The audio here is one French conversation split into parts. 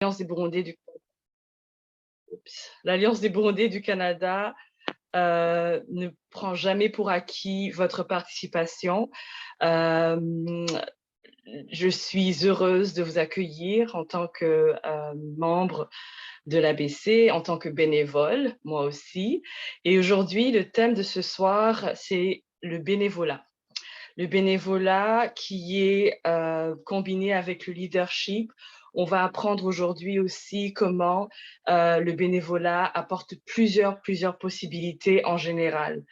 l'Alliance des Burundais du l'Alliance des Burundais du Canada ne prend jamais pour acquis votre participation. Je suis heureuse de vous accueillir en tant que membre de l'ABC, en tant que bénévole, moi aussi. Et aujourd'hui, le thème de ce soir, c'est le bénévolat. Le bénévolat qui est combiné avec le leadership. On va apprendre aujourd'hui aussi comment le bénévolat apporte plusieurs possibilités en général.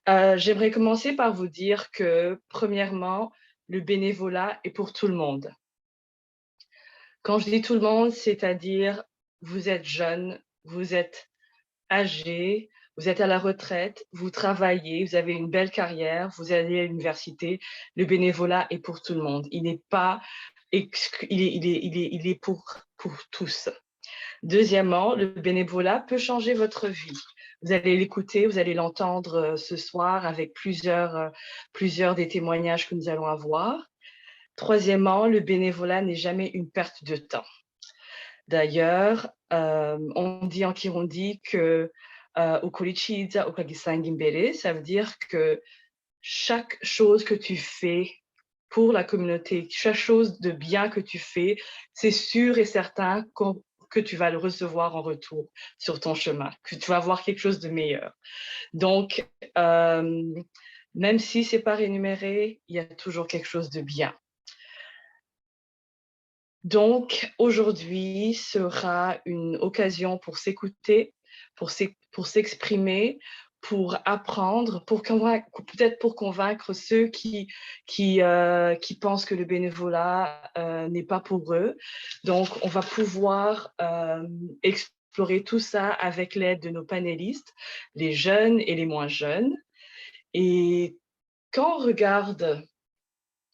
J'aimerais commencer par vous dire que, premièrement, le bénévolat est pour tout le monde. Quand je dis tout le monde, c'est-à-dire vous êtes jeune, vous êtes âgé, vous êtes à la retraite, vous travaillez, vous avez une belle carrière, vous allez à l'université, le bénévolat est pour tout le monde. Il n'est pas il est pour tous. Deuxièmement, le bénévolat peut changer votre vie. Vous allez l'écouter, vous allez l'entendre ce soir avec plusieurs des témoignages que nous allons avoir. Troisièmement, le bénévolat n'est jamais une perte de temps. D'ailleurs, on dit en Kirundi que ukurichiza ukagisanga imbere, ça veut dire que chaque chose que tu fais pour la communauté, chaque chose de bien que tu fais, c'est sûr et certain que tu vas le recevoir en retour sur ton chemin, que tu vas avoir quelque chose de meilleur. Donc, même si ce n'est pas rémunéré, il y a toujours quelque chose de bien. Donc, aujourd'hui sera une occasion pour s'écouter, pour s'exprimer, pour apprendre, peut-être pour convaincre ceux qui pensent que le bénévolat n'est pas pour eux. Donc, on va pouvoir explorer tout ça avec l'aide de nos panélistes, les jeunes et les moins jeunes. Et quand on regarde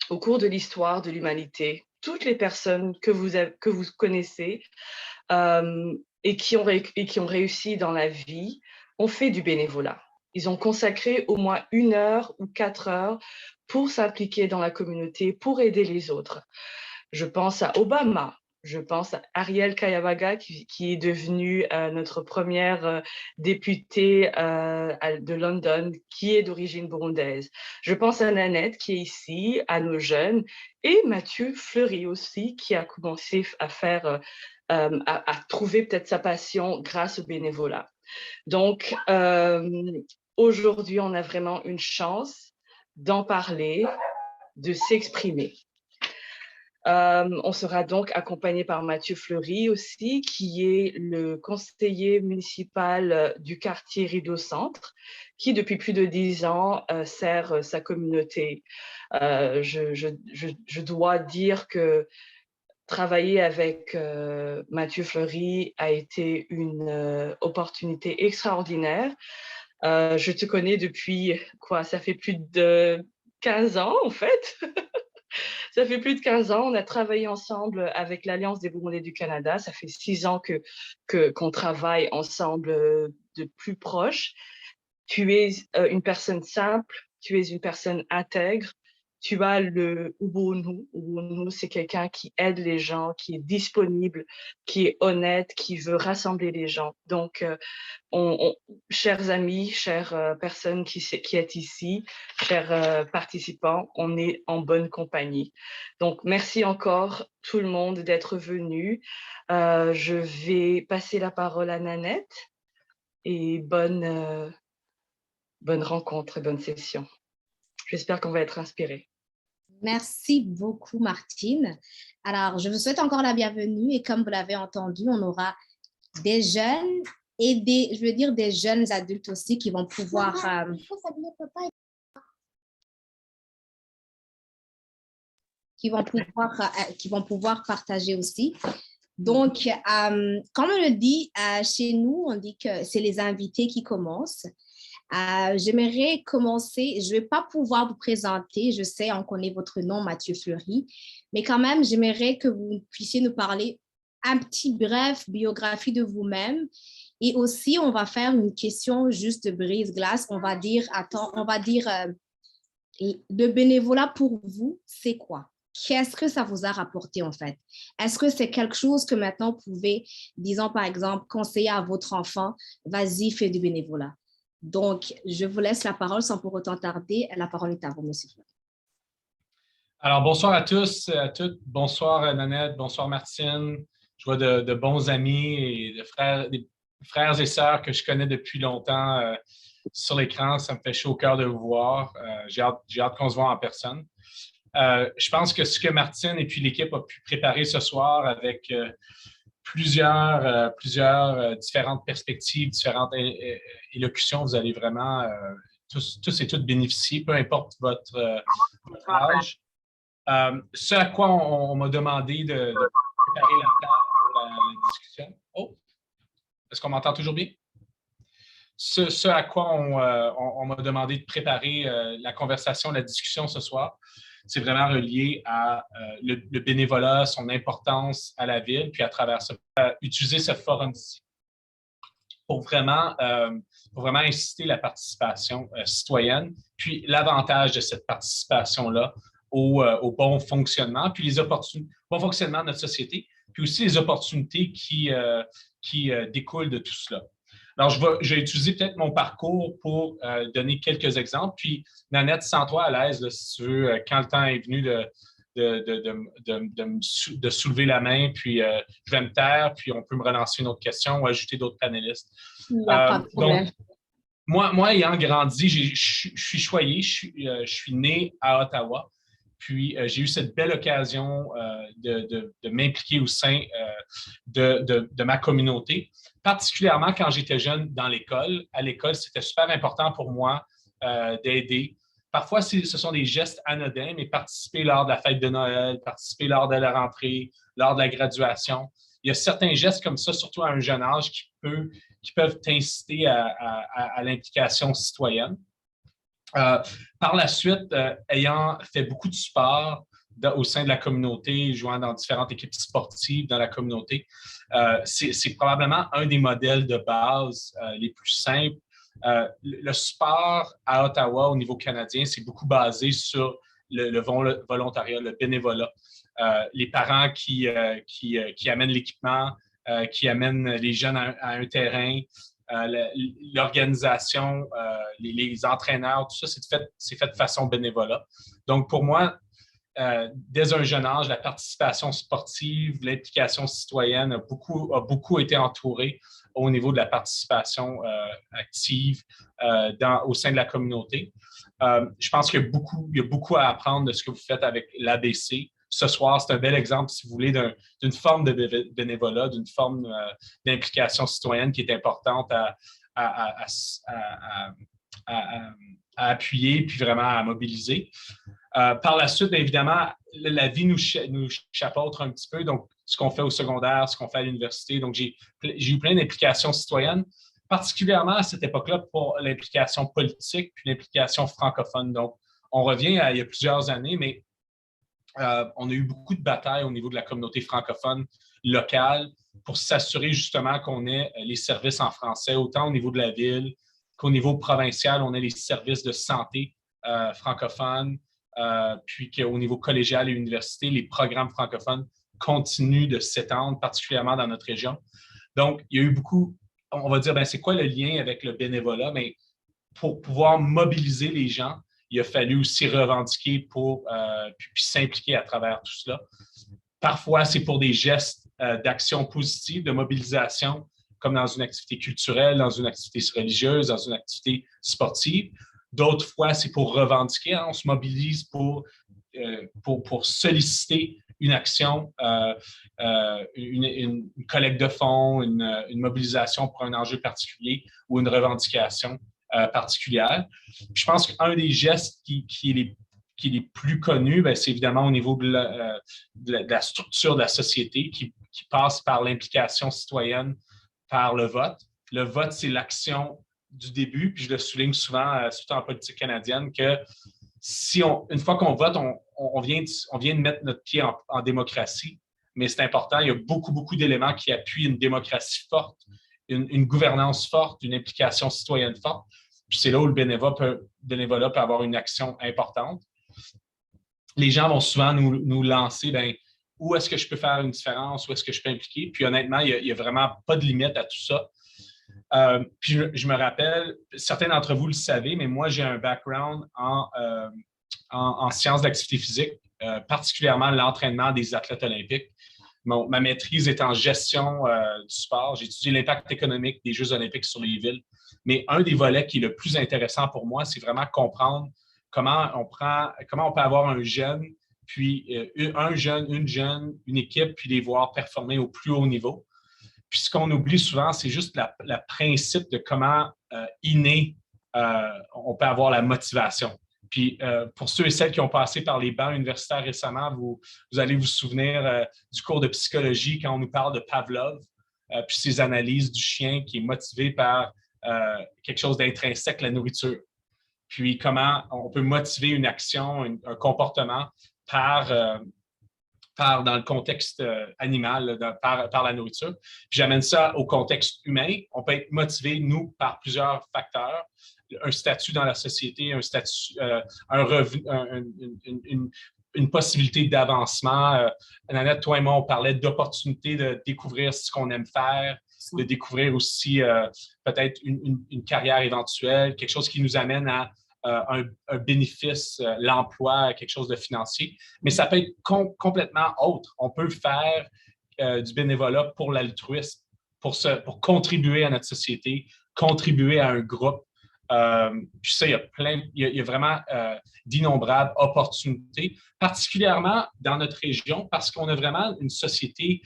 au cours de l'histoire de l'humanité, toutes les personnes que vous connaissez et qui ont réussi dans la vie ont fait du bénévolat. Ils ont consacré au moins 1 heure ou 4 heures pour s'impliquer dans la communauté, pour aider les autres. Je pense à Obama, je pense à Ariel Kayavaga qui est devenue notre première députée de London, qui est d'origine burundaise. Je pense à Nanette qui est ici, à nos jeunes, et Mathieu Fleury aussi qui a commencé à faire, à trouver peut-être sa passion grâce au bénévolat. Donc aujourd'hui, on a vraiment une chance d'en parler, de s'exprimer. On sera donc accompagné par Mathieu Fleury aussi, qui est le conseiller municipal du quartier Rideau Centre, qui depuis plus de 10 ans sert sa communauté. Je dois dire que travailler avec Mathieu Fleury a été une opportunité extraordinaire. Je te connais depuis quoi? Ça fait plus de 15 ans en fait. Ça fait plus de 15 ans, on a travaillé ensemble avec l'Alliance des Burundais du Canada. Ça fait 6 ans qu'on travaille ensemble de plus proche. Tu es une personne simple, tu es une personne intègre, tu as le ubuntu. Ubuntu, c'est quelqu'un qui aide les gens, qui est disponible, qui est honnête, qui veut rassembler les gens. Donc, chers amis, chères personnes qui êtes ici, chers participants, on est en bonne compagnie. Donc, merci encore tout le monde d'être venu. Je vais passer la parole à Nanette et bonne rencontre et bonne session. J'espère qu'on va être inspirés. Merci beaucoup, Martine. Alors, je vous souhaite encore la bienvenue et comme vous l'avez entendu, on aura des jeunes et des jeunes adultes aussi qui vont pouvoir partager aussi. Donc, comme on le dit chez nous, on dit que c'est les invités qui commencent. J'aimerais commencer, je ne vais pas pouvoir vous présenter, je sais, on connaît votre nom, Mathieu Fleury, mais quand même, j'aimerais que vous puissiez nous parler un petit bref biographie de vous-même. Et aussi, on va faire une question juste de brise-glace. On va dire, le bénévolat pour vous, c'est quoi? qu'est-ce que ça vous a rapporté en fait? Est-ce que c'est quelque chose que maintenant vous pouvez, disons par exemple, conseiller à votre enfant, vas-y, fais du bénévolat. Donc, je vous laisse la parole sans pour autant tarder. La parole est à vous, monsieur Fleur. Alors, bonsoir à tous, à toutes. Bonsoir Nanette, bonsoir Martine. Je vois de bons amis et des frères et sœurs que je connais depuis longtemps sur l'écran. Ça me fait chaud au cœur de vous voir. J'ai hâte qu'on se voit en personne. Je pense que ce que Martine et puis l'équipe a pu préparer ce soir avec plusieurs différentes perspectives, différentes élocutions, vous allez vraiment tous et toutes bénéficier, peu importe votre âge. Ce à quoi on m'a demandé de préparer la table pour la discussion. Oh, est-ce qu'on m'entend toujours bien? Ce à quoi on m'a demandé de préparer la conversation, la discussion ce soir, c'est vraiment relié à le bénévolat, son importance à la ville, puis à travers ça, utiliser ce forum-ci pour vraiment inciter la participation citoyenne, puis l'avantage de cette participation-là au bon fonctionnement, puis bon fonctionnement de notre société, puis aussi les opportunités qui découlent de tout cela. Alors, je vais utiliser peut-être mon parcours pour donner quelques exemples. Puis, Nanette, sens-toi à l'aise, là, si tu veux, quand le temps est venu de soulever la main, puis je vais me taire, puis on peut me relancer une autre question ou ajouter d'autres panélistes. Il n'y a pas de problème. Donc, moi, ayant grandi, je suis choyé, je suis né à Ottawa. Puis, j'ai eu cette belle occasion de m'impliquer au sein de ma communauté, particulièrement quand j'étais jeune dans l'école. À l'école, c'était super important pour moi d'aider. Parfois, ce sont des gestes anodins, mais participer lors de la fête de Noël, participer lors de la rentrée, lors de la graduation. Il y a certains gestes comme ça, surtout à un jeune âge, qui peuvent t'inciter à l'implication citoyenne. Par la suite, ayant fait beaucoup de sport au sein de la communauté, jouant dans différentes équipes sportives dans la communauté, c'est probablement un des modèles de base les plus simples. Le sport à Ottawa au niveau canadien, c'est beaucoup basé sur le volontariat, le bénévolat. Les parents qui amènent l'équipement, qui amènent les jeunes à un terrain, l'organisation, les entraîneurs, tout ça, c'est fait de façon bénévolat. Donc, pour moi, dès un jeune âge, la participation sportive, l'implication citoyenne a beaucoup été entourée au niveau de la participation active au sein de la communauté. Je pense qu'il y a beaucoup à apprendre de ce que vous faites avec l'ABC. Ce soir, c'est un bel exemple, si vous voulez, d'une forme de bénévolat, d'une forme d'implication citoyenne qui est importante à appuyer puis vraiment à mobiliser. Par la suite, bien évidemment, la vie nous chapeautre un petit peu. Donc, ce qu'on fait au secondaire, ce qu'on fait à l'université. Donc, j'ai eu plein d'implications citoyennes, particulièrement à cette époque-là pour l'implication politique puis l'implication francophone. Donc, on revient à il y a plusieurs années, mais on a eu beaucoup de batailles au niveau de la communauté francophone locale pour s'assurer justement qu'on ait les services en français, autant au niveau de la ville qu'au niveau provincial, on ait les services de santé francophones, puis qu'au niveau collégial et université, les programmes francophones continuent de s'étendre, particulièrement dans notre région. Donc, il y a eu beaucoup, on va dire, c'est quoi le lien avec le bénévolat? Mais pour pouvoir mobiliser les gens, il a fallu aussi revendiquer puis s'impliquer à travers tout cela. Parfois, c'est pour des gestes d'action positive, de mobilisation, comme dans une activité culturelle, dans une activité religieuse, dans une activité sportive. D'autres fois, c'est pour revendiquer. On se mobilise pour solliciter une action, une collecte de fonds, une mobilisation pour un enjeu particulier ou une revendication particulière. Je pense qu'un des gestes qui est les plus connus, c'est évidemment au niveau de la structure de la société qui passe par l'implication citoyenne, par le vote. Le vote, c'est l'action du début, puis je le souligne souvent, surtout en politique canadienne, que une fois qu'on vote, on vient de mettre notre pied en démocratie, mais c'est important, il y a beaucoup d'éléments qui appuient une démocratie forte, une gouvernance forte, une implication citoyenne forte. Puis c'est là où le bénévolat peut avoir une action importante. les gens vont souvent nous lancer, ben, où est-ce que je peux faire une différence, où est-ce que je peux impliquer. Puis honnêtement, il n'y a vraiment pas de limite à tout ça. Puis je me rappelle, certains d'entre vous le savez, mais moi, j'ai un background en sciences d'activité physique, particulièrement l'entraînement des athlètes olympiques. Ma maîtrise est en gestion du sport. J'ai étudié l'impact économique des Jeux olympiques sur les villes. Mais un des volets qui est le plus intéressant pour moi, c'est vraiment comprendre comment on peut avoir un jeune, puis un jeune, une équipe, puis les voir performer au plus haut niveau. Puis ce qu'on oublie souvent, c'est juste le principe de comment inné on peut avoir la motivation. Puis pour ceux et celles qui ont passé par les bancs universitaires récemment, vous allez vous souvenir du cours de psychologie quand on nous parle de Pavlov, puis ses analyses du chien qui est motivé par quelque chose d'intrinsèque, la nourriture. Puis comment on peut motiver une action, un comportement par dans le contexte animal, par la nourriture. Puis j'amène ça au contexte humain. On peut être motivé, nous, par plusieurs facteurs. Un statut dans la société, un statut, un revenu, une possibilité d'avancement. Nanette, toi et moi, on parlait d'opportunité de découvrir ce qu'on aime faire, de découvrir aussi peut-être une carrière éventuelle, quelque chose qui nous amène à un bénéfice, l'emploi, quelque chose de financier. Mais ça peut être complètement autre. On peut faire du bénévolat pour l'altruisme, pour contribuer à notre société, contribuer à un groupe. Puis ça, il y a vraiment d'innombrables opportunités, particulièrement dans notre région, parce qu'on a vraiment une société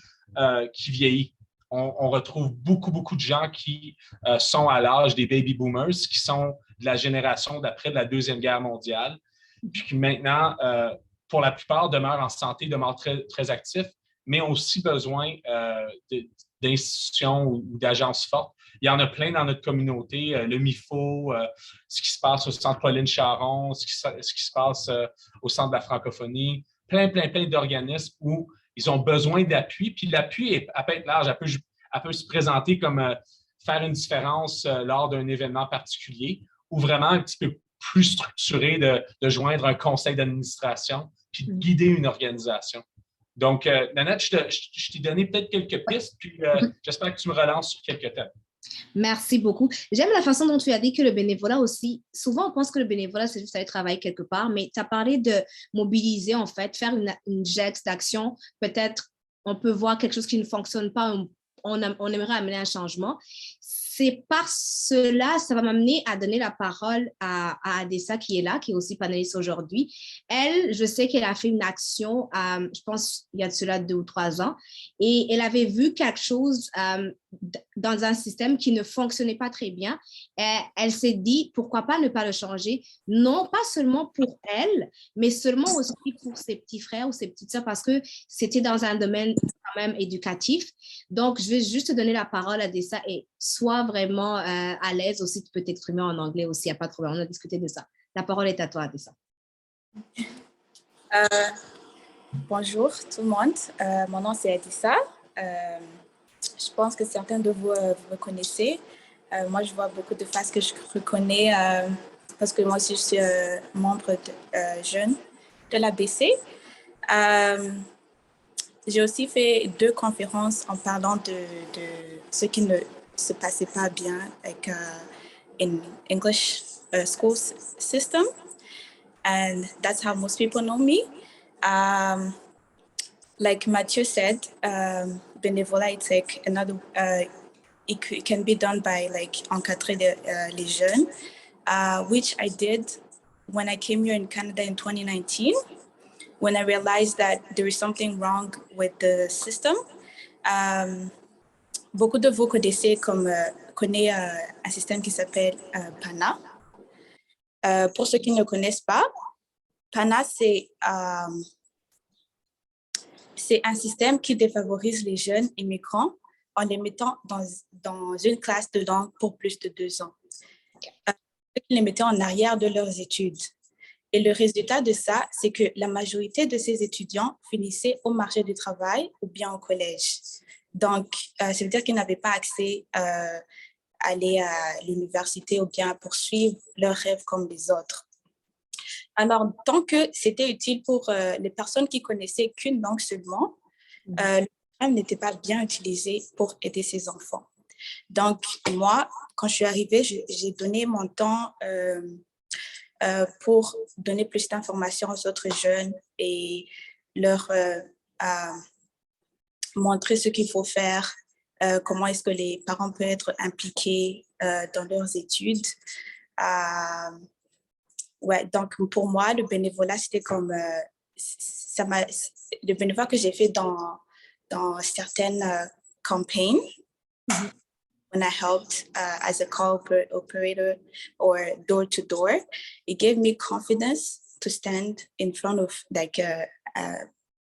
qui vieillit. On retrouve beaucoup de gens qui sont à l'âge des baby boomers, qui sont de la génération d'après de la Deuxième Guerre mondiale, puis qui maintenant, pour la plupart, demeurent en santé, demeurent très actifs, mais ont aussi besoin d'institutions ou d'agences fortes. Il y en a plein dans notre communauté, le MIFO, ce qui se passe au Centre Pauline Charon, ce qui se passe au Centre de la francophonie, plein d'organismes où ils ont besoin d'appui. Puis l'appui, elle peut être large, elle peut se présenter comme faire une différence lors d'un événement particulier ou vraiment un petit peu plus structuré de joindre un conseil d'administration puis de guider une organisation. Donc, Nanette, je t'ai donné peut-être quelques pistes, puis j'espère que tu me relances sur quelques thèmes. Merci beaucoup. J'aime la façon dont tu as dit que le bénévolat aussi, souvent on pense que le bénévolat, c'est juste aller travailler quelque part, mais tu as parlé de mobiliser, en fait, faire une geste d'action. Peut-être on peut voir quelque chose qui ne fonctionne pas, on aimerait amener un changement. C'est par cela, ça va m'amener à donner la parole à Adessa qui est là, qui est aussi panéliste aujourd'hui. Elle, je sais qu'elle a fait une action, je pense il y a de cela 2 ou 3 ans, et elle avait vu quelque chose dans un système qui ne fonctionnait pas très bien. Elle s'est dit, pourquoi pas ne pas le changer, non pas seulement pour elle, mais seulement aussi pour ses petits frères ou ses petites sœurs, parce que c'était dans un domaine quand même éducatif. Donc, je vais juste te donner la parole à Adessa et sois vraiment à l'aise aussi, tu peux t'exprimer en anglais aussi, il n'y a pas de problème, on a discuté de ça. La parole est à toi, Adessa. Bonjour tout le monde, mon nom c'est Adessa. Je pense que certains de vous me connaissez. Moi, je vois beaucoup de faces que je reconnais parce que moi aussi, je suis membre jeune de l'ABC. J'ai aussi fait 2 conférences en parlant de ce qui ne se passait pas bien avec in English school system. And that's how most people know me. Like Mathieu said, bénévolat, it's like another, it can be done by like encadrer les jeunes, which I did when I came here in Canada in 2019, when I realized that there is something wrong with the system. Beaucoup de vous connaissez un système qui s'appelle PANA. Pour ceux qui ne connaissent pas, PANA, c'est un système qui défavorise les jeunes immigrants en les mettant dans une classe dedans pour plus de 2 ans. Qui les mettait en arrière de leurs études. Et le résultat de ça, c'est que la majorité de ces étudiants finissaient au marché du travail ou bien au collège. Donc, ça veut dire qu'ils n'avaient pas accès à aller à l'université ou bien à poursuivre leurs rêves comme les autres. Alors, tant que c'était utile pour les personnes qui connaissaient qu'une langue seulement, le programme n'était pas bien utilisé pour aider ces enfants. Donc, moi, quand je suis arrivée, j'ai donné mon temps pour donner plus d'informations aux autres jeunes et leur montrer ce qu'il faut faire, comment est-ce que les parents peuvent être impliqués dans leurs études. Ouais, donc pour moi, le bénévolat, c'était comme le bénévolat que j'ai fait dans certaines campagnes. When I helped as a call operator or door to door, it gave me confidence to stand in front of like a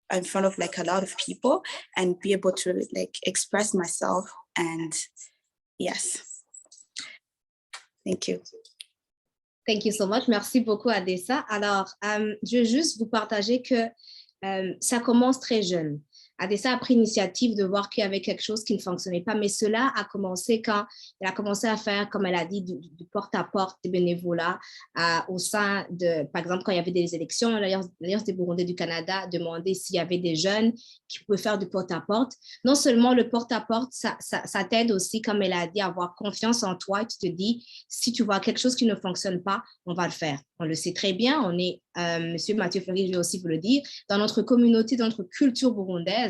lot of people and be able to like express myself. And yes, thank you. Thank you so much. Merci beaucoup, Adessa. Alors, je veux juste vous partager que ça commence très jeune. Adessa a pris l'initiative de voir qu'il y avait quelque chose qui ne fonctionnait pas, mais cela a commencé quand elle a commencé à faire, comme elle a dit, du porte-à-porte, des bénévolats au sein de, par exemple, quand il y avait des élections, l'Alliance des Burundais du Canada demandait s'il y avait des jeunes qui pouvaient faire du porte-à-porte. Non seulement le porte-à-porte, ça t'aide aussi, comme elle a dit, à avoir confiance en toi et tu te dis, si tu vois quelque chose qui ne fonctionne pas, on va le faire. On le sait très bien, on est, Monsieur Mathieu Fleury, je vais aussi vous le dire, dans notre communauté, dans notre culture burundaise,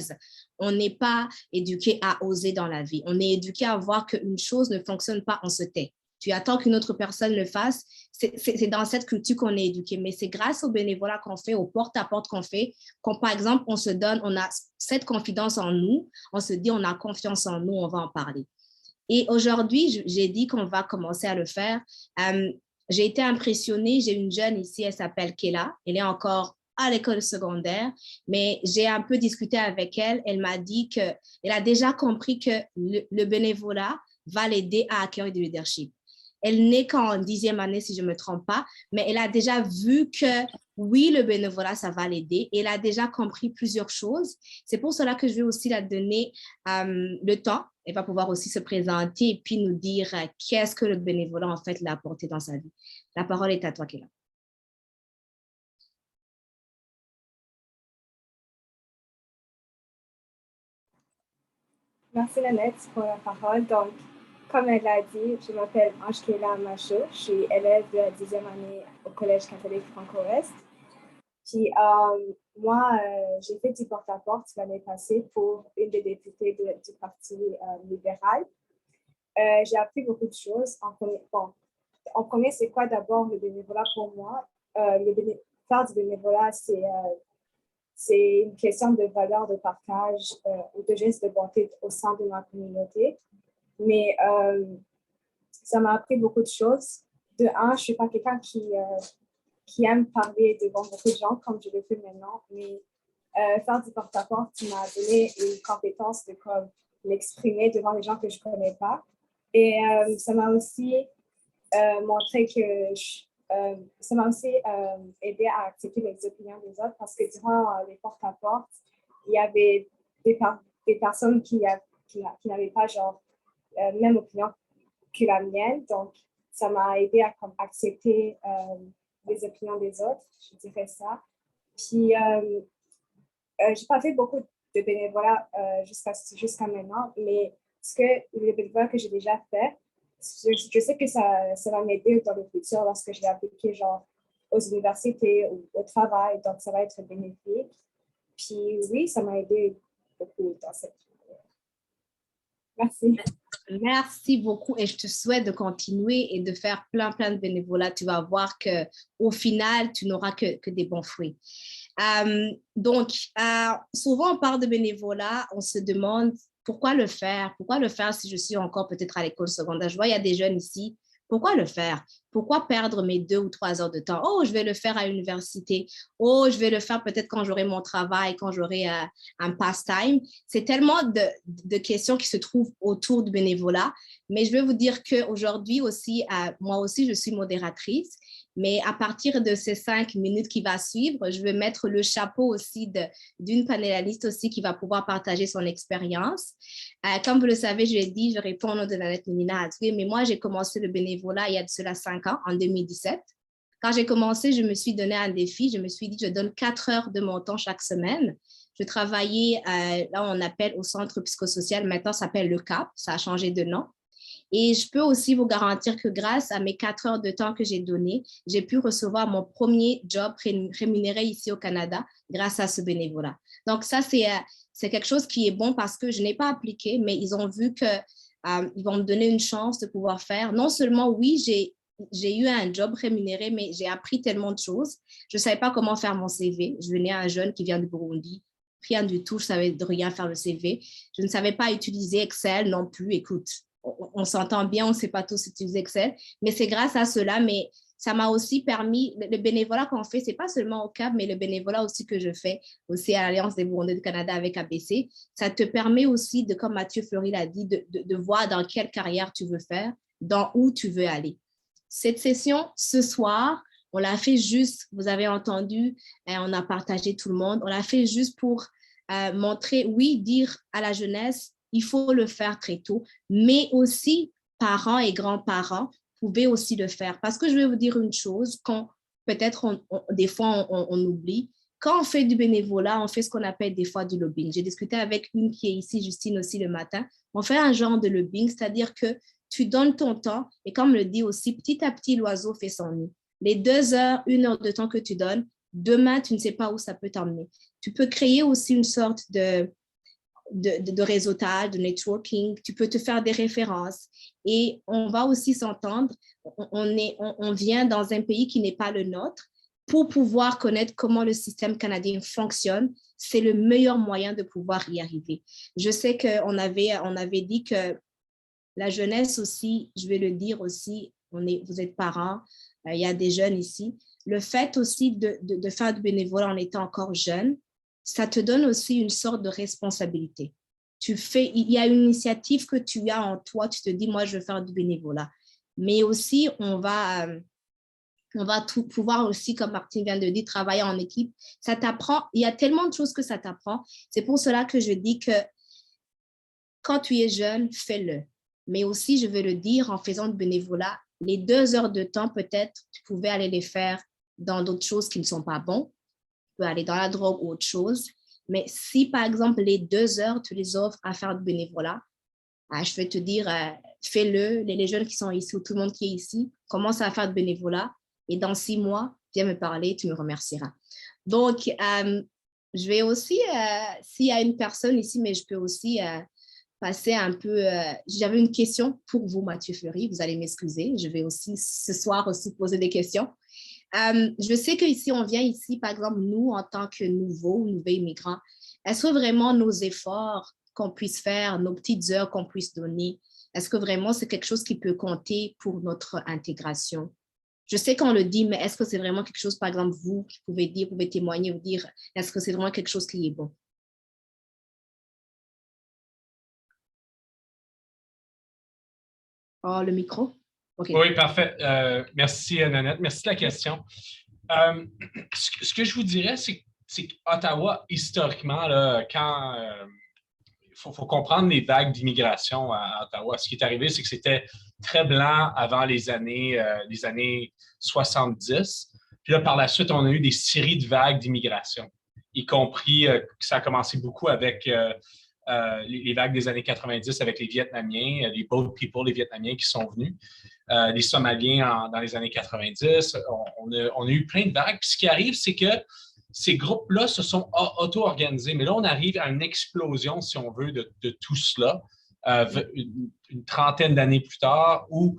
on n'est pas éduqué à oser dans la vie. On est éduqué à voir qu'une chose ne fonctionne pas, on se tait. Tu attends qu'une autre personne le fasse. C'est dans cette culture qu'on est éduqué. Mais c'est grâce au bénévolat qu'on fait, au porte-à-porte qu'on fait, qu'on, par exemple, on se donne, on a cette confidence en nous, on se dit, on a confiance en nous, on va en parler. Et aujourd'hui, j'ai dit qu'on va commencer à le faire. J'ai été impressionnée. J'ai une jeune ici, elle s'appelle Kela. Elle est encore à l'école secondaire, mais j'ai un peu discuté avec elle. Elle m'a dit qu'elle a déjà compris que le bénévolat va l'aider à acquérir du leadership. Elle n'est qu'en 10e année, si je ne me trompe pas, mais elle a déjà vu que oui, le bénévolat, ça va l'aider. Elle a déjà compris plusieurs choses. C'est pour cela que je vais aussi la donner le temps. Elle va pouvoir aussi se présenter et puis nous dire qu'est-ce que le bénévolat, en fait, l'a apporté dans sa vie. La parole est à toi, Kela. Merci Nanette pour la parole. Donc, comme elle l'a dit, je m'appelle Ange-Kela Macho. Je suis élève de la 10e année au Collège catholique Franco-Ouest. Puis, moi, j'ai fait du porte-à-porte l'année passée pour une des députées du Parti libéral. J'ai appris beaucoup de choses. En premier, c'est quoi d'abord le bénévolat pour moi? Faire du bénévolat, c'est une question de valeur de partage ou de gestes de bonté au sein de ma communauté. Mais ça m'a appris beaucoup de choses. De un, je ne suis pas quelqu'un qui aime parler devant beaucoup de gens comme je le fais maintenant, mais faire du porte-à-porte m'a donné une compétence de comme l'exprimer devant les gens que je ne connais pas. Et ça m'a aussi montré que ça m'a aussi aidé à accepter les opinions des autres parce que durant les porte-à-porte, il y avait des personnes qui n'avaient pas genre même opinion que la mienne. Donc, ça m'a aidé à comme, accepter les opinions des autres, je dirais ça. Puis, j'ai pas fait beaucoup de bénévolat jusqu'à maintenant, mais le bénévolat que j'ai déjà fait, je sais que ça va m'aider dans le futur lorsque je vais appliquer genre aux universités ou au travail, donc ça va être bénéfique. Puis oui, ça m'a aidé beaucoup dans cette vie. Merci. Merci beaucoup et je te souhaite de continuer et de faire plein de bénévolats. Tu vas voir qu'au final, tu n'auras que des bons fruits. Donc, souvent on parle de bénévolat, on se demande pourquoi le faire? Pourquoi le faire si je suis encore peut-être à l'école secondaire? Je vois, il y a des jeunes ici. Pourquoi le faire? Pourquoi perdre mes 2 ou 3 heures de temps? Oh, je vais le faire à l'université. Oh, je vais le faire peut-être quand j'aurai mon travail, quand j'aurai un pastime. C'est tellement de questions qui se trouvent autour du bénévolat. Mais je vais vous dire qu'aujourd'hui aussi, moi aussi, je suis modératrice. Mais à partir de ces 5 minutes qui vont suivre, je vais mettre le chapeau aussi d'une panéliste aussi qui va pouvoir partager son expérience. Comme vous le savez, je l'ai dit, je réponds au nom de Nanette Minina Adoué, mais moi, j'ai commencé le bénévolat il y a de cela 5 ans, en 2017. Quand j'ai commencé, je me suis donné un défi. Je me suis dit, je donne 4 heures de mon temps chaque semaine. Je travaillais, là, on appelle au centre psychosocial. Maintenant, ça s'appelle le CAP. Ça a changé de nom. Et je peux aussi vous garantir que grâce à mes 4 heures de temps que j'ai donné, j'ai pu recevoir mon premier job rémunéré ici au Canada grâce à ce bénévolat. Donc, ça, c'est quelque chose qui est bon parce que je n'ai pas appliqué, mais ils ont vu que ils vont me donner une chance de pouvoir faire. Non seulement, oui, j'ai eu un job rémunéré, mais j'ai appris tellement de choses. Je ne savais pas comment faire mon CV. Je venais à un jeune qui vient du Burundi. Rien du tout, je ne savais de rien faire le CV. Je ne savais pas utiliser Excel non plus. Écoute, on s'entend bien, on ne sait pas tous utiliser Excel, mais c'est grâce à cela, mais ça m'a aussi permis, le bénévolat qu'on fait, ce n'est pas seulement au CAP, mais le bénévolat aussi que je fais aussi à l'Alliance des Burundais du Canada avec ABC, ça te permet aussi, comme Mathieu Fleury l'a dit, de voir dans quelle carrière tu veux faire, dans où tu veux aller. Cette session, ce soir, on l'a fait juste, vous avez entendu, on a partagé tout le monde, on l'a fait juste pour montrer, oui, dire à la jeunesse, il faut le faire très tôt, mais aussi parents et grands-parents pouvaient aussi le faire. Parce que je vais vous dire une chose, quand peut-être des fois on oublie, quand on fait du bénévolat, on fait ce qu'on appelle des fois du lobbying. J'ai discuté avec une qui est ici, Justine, aussi le matin. On fait un genre de lobbying, c'est-à-dire que tu donnes ton temps et comme le dit aussi, petit à petit, l'oiseau fait son nid. Les 2 heures, 1 heure de temps que tu donnes, demain, tu ne sais pas où ça peut t'emmener. Tu peux créer aussi une sorte de réseautage, de networking, tu peux te faire des références et on va aussi s'entendre. On vient dans un pays qui n'est pas le nôtre pour pouvoir connaître comment le système canadien fonctionne. C'est le meilleur moyen de pouvoir y arriver. Je sais qu'on avait dit que la jeunesse aussi, je vais le dire aussi, vous êtes parents, il y a des jeunes ici. Le fait aussi de faire du bénévolat en étant encore jeune, ça te donne aussi une sorte de responsabilité. Il y a une initiative que tu as en toi, tu te dis, moi, je veux faire du bénévolat. Mais aussi, on va pouvoir aussi, comme Martine vient de dire, travailler en équipe. Ça t'apprend, il y a tellement de choses que ça t'apprend. C'est pour cela que je dis que quand tu es jeune, fais-le. Mais aussi, je veux le dire, en faisant du bénévolat, les 2 heures de temps, peut-être, tu pouvais aller les faire dans d'autres choses qui ne sont pas bonnes. Tu peux aller dans la drogue ou autre chose. Mais si, par exemple, les 2 heures, tu les offres à faire du bénévolat, je vais te dire, fais-le. Les jeunes qui sont ici ou tout le monde qui est ici, commence à faire du bénévolat. Et dans 6 mois, viens me parler, tu me remercieras. Donc, je vais aussi, s'il y a une personne ici, mais je peux aussi passer un peu. J'avais une question pour vous, Mathieu Fleury. Vous allez m'excuser. Je vais aussi ce soir aussi poser des questions. Je sais qu'ici, on vient ici, par exemple, nous, en tant que nouveaux immigrants, est-ce que vraiment nos efforts qu'on puisse faire, nos petites heures qu'on puisse donner, est-ce que vraiment c'est quelque chose qui peut compter pour notre intégration? Je sais qu'on le dit, mais est-ce que c'est vraiment quelque chose, par exemple, vous, qui pouvez dire, pouvez témoigner ou dire, est-ce que c'est vraiment quelque chose qui est bon? Oh, le micro? Okay. Oui, parfait. Merci, Nanette. Merci de la question. Ce que je vous dirais, c'est qu'Ottawa, historiquement, là, quand il faut comprendre les vagues d'immigration à Ottawa. Ce qui est arrivé, c'est que c'était très blanc avant les années 70. Puis là, par la suite, on a eu des séries de vagues d'immigration, y compris que ça a commencé beaucoup avec les vagues des années 90 avec les Vietnamiens, les Boat People, les Vietnamiens qui sont venus, les Somaliens dans les années 90. On a eu plein de vagues. Puis ce qui arrive, c'est que ces groupes-là se sont auto-organisés. Mais là, on arrive à une explosion, si on veut, de tout cela, une trentaine d'années plus tard, où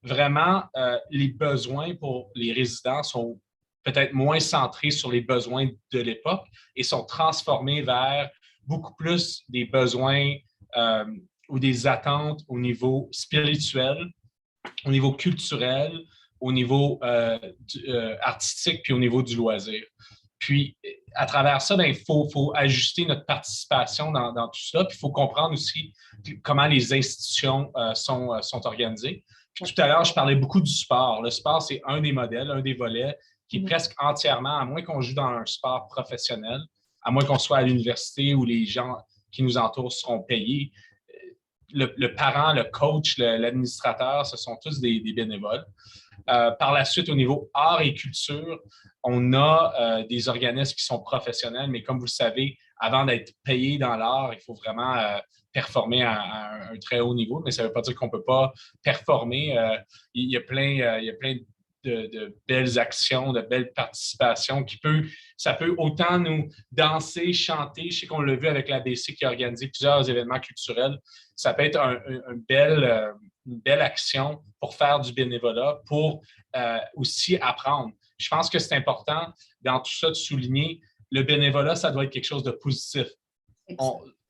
vraiment les besoins pour les résidents sont peut-être moins centrés sur les besoins de l'époque et sont transformés vers beaucoup plus des besoins ou des attentes au niveau spirituel, au niveau culturel, au niveau artistique, puis au niveau du loisir. Puis, à travers ça, il faut ajuster notre participation dans tout ça. Puis, il faut comprendre aussi comment les institutions sont organisées. Puis, tout à l'heure, je parlais beaucoup du sport. Le sport, c'est un des modèles, un des volets qui est presque entièrement, à moins qu'on joue dans un sport professionnel, à moins qu'on soit à l'université où les gens qui nous entourent seront payés. Le parent, le coach, l'administrateur, ce sont tous des bénévoles. Par la suite, au niveau art et culture, on a des organismes qui sont professionnels, mais comme vous le savez, avant d'être payé dans l'art, il faut vraiment performer à un très haut niveau, mais ça ne veut pas dire qu'on ne peut pas performer. Il y a plein de belles actions, de belles participations ça peut autant nous danser, chanter. Je sais qu'on l'a vu avec l'ABC qui a organisé plusieurs événements culturels. Ça peut être une belle action pour faire du bénévolat, pour aussi apprendre. Je pense que c'est important dans tout ça de souligner le bénévolat, ça doit être quelque chose de positif.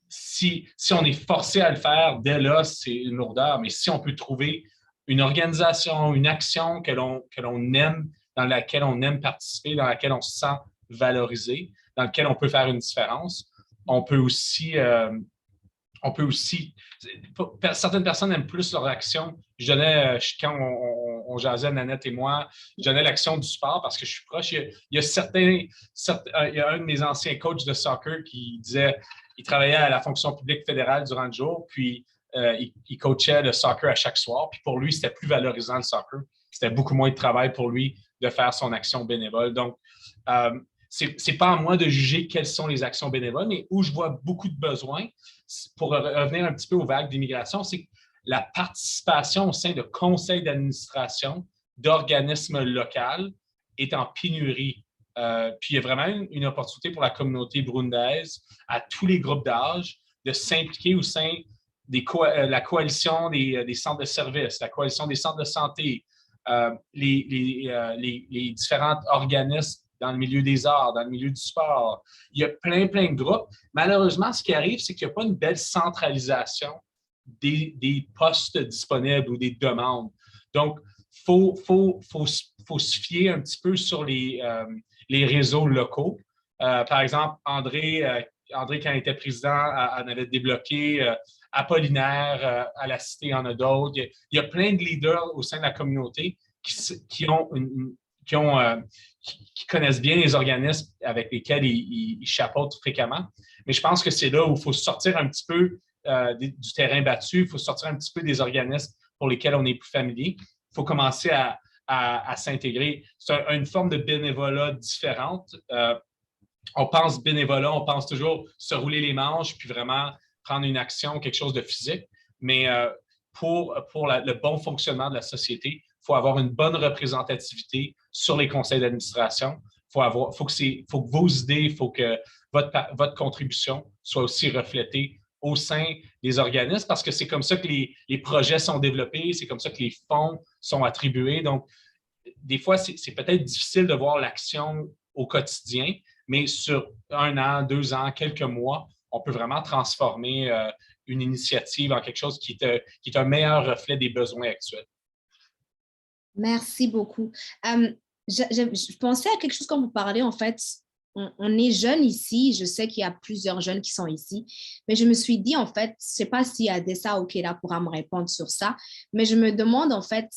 Si on est forcé à le faire, dès là, c'est une lourdeur. Mais si on peut trouver une organisation, une action que l'on aime, dans laquelle on aime participer, dans laquelle on se sent valorisé, dans laquelle on peut faire une différence, on peut aussi certaines personnes aiment plus leur action. Quand on jasait, Nanette et moi, je donnais l'action du sport parce que je suis proche. Il y a un de mes anciens coachs de soccer qui disait qu'il travaillait à la fonction publique fédérale durant le jour, puis il coachait le soccer à chaque soir. Puis pour lui, c'était plus valorisant le soccer. C'était beaucoup moins de travail pour lui de faire son action bénévole. Donc, c'est pas à moi de juger quelles sont les actions bénévoles, mais où je vois beaucoup de besoins, pour revenir un petit peu aux vagues d'immigration, c'est la participation au sein de conseils d'administration d'organismes locaux est en pénurie. Puis il y a vraiment une opportunité pour la communauté burundaise, à tous les groupes d'âge, de s'impliquer au sein la coalition des centres de services, la coalition des centres de santé, les différents organismes dans le milieu des arts, dans le milieu du sport. Il y a plein de groupes. Malheureusement, ce qui arrive, c'est qu'il n'y a pas une belle centralisation des postes disponibles ou des demandes. Donc, il faut se fier un petit peu sur les réseaux locaux. Par exemple, André, quand il était président, en avait débloqué. Apollinaire, à la Cité, il y en a d'autres. Il y a plein de leaders au sein de la communauté qui connaissent bien les organismes avec lesquels ils chapeautent fréquemment. Mais je pense que c'est là où il faut sortir un petit peu du terrain battu, il faut sortir un petit peu des organismes pour lesquels on est plus familier. Il faut commencer à s'intégrer. C'est une forme de bénévolat différente. On pense bénévolat, on pense toujours se rouler les manches puis vraiment prendre une action, quelque chose de physique. Mais pour le bon fonctionnement de la société, il faut avoir une bonne représentativité sur les conseils d'administration. Faut que vos idées, il faut que votre contribution soit aussi reflétée au sein des organismes parce que c'est comme ça que les projets sont développés, c'est comme ça que les fonds sont attribués. Donc, des fois, c'est peut-être difficile de voir l'action au quotidien, mais sur 1 an, 2 ans, quelques mois, on peut vraiment transformer une initiative en quelque chose qui est un meilleur reflet des besoins actuels. Merci beaucoup. Je pensais à quelque chose quand vous parlez, en fait, on est jeunes ici, je sais qu'il y a plusieurs jeunes qui sont ici, mais je me suis dit, en fait, je ne sais pas si Adessa Okela pourra me répondre sur ça, mais je me demande, en fait,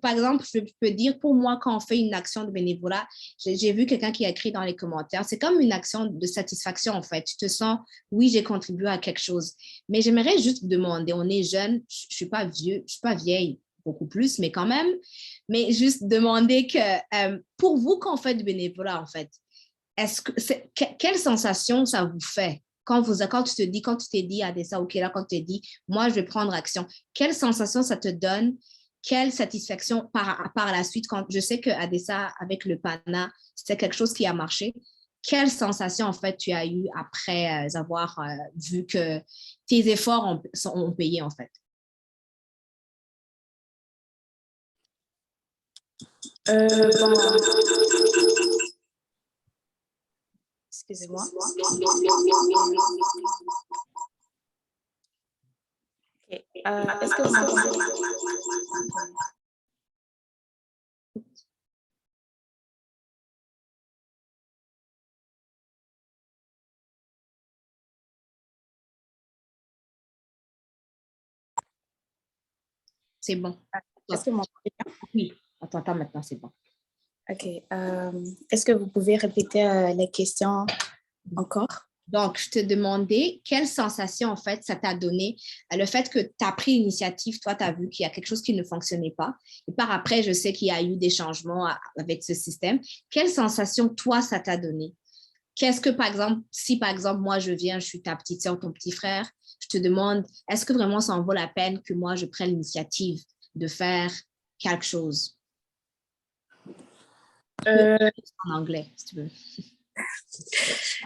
par exemple, je peux dire, pour moi, quand on fait une action de bénévolat, j'ai vu quelqu'un qui a écrit dans les commentaires, c'est comme une action de satisfaction, en fait. Tu te sens, oui, j'ai contribué à quelque chose. Mais j'aimerais juste demander, on est jeunes, je ne suis pas vieux, je ne suis pas vieille, beaucoup plus, mais quand même, mais juste demander que, pour vous, quand on fait du bénévolat, en fait, quelle sensation ça vous fait? Quand tu t'es dit à Adessa Okela, quand tu t'es dit, moi, je vais prendre action, quelle sensation ça te donne? Quelle satisfaction par la suite, quand je sais qu'Adessa, avec le PANA, c'était quelque chose qui a marché. Quelle sensation, en fait, tu as eu après avoir vu que tes efforts ont payé, en fait? Bon. Excusez-moi. Okay. Est-ce que vous m'entendez? C'est bon. Est-ce que vous m'entendez bien? Oui, on t'entend maintenant, c'est bon. OK. Est-ce que vous pouvez répéter la question encore? Donc, je te demandais quelle sensation, en fait, ça t'a donné, le fait que tu as pris l'initiative, toi, tu as vu qu'il y a quelque chose qui ne fonctionnait pas. Et par après, je sais qu'il y a eu des changements avec ce système. Quelle sensation, toi, ça t'a donné? Qu'est-ce que, par exemple, si, par exemple, moi, je viens, je suis ta petite sœur, ton petit frère, je te demande, est-ce que vraiment ça en vaut la peine que moi, je prenne l'initiative de faire quelque chose? En anglais, si tu veux.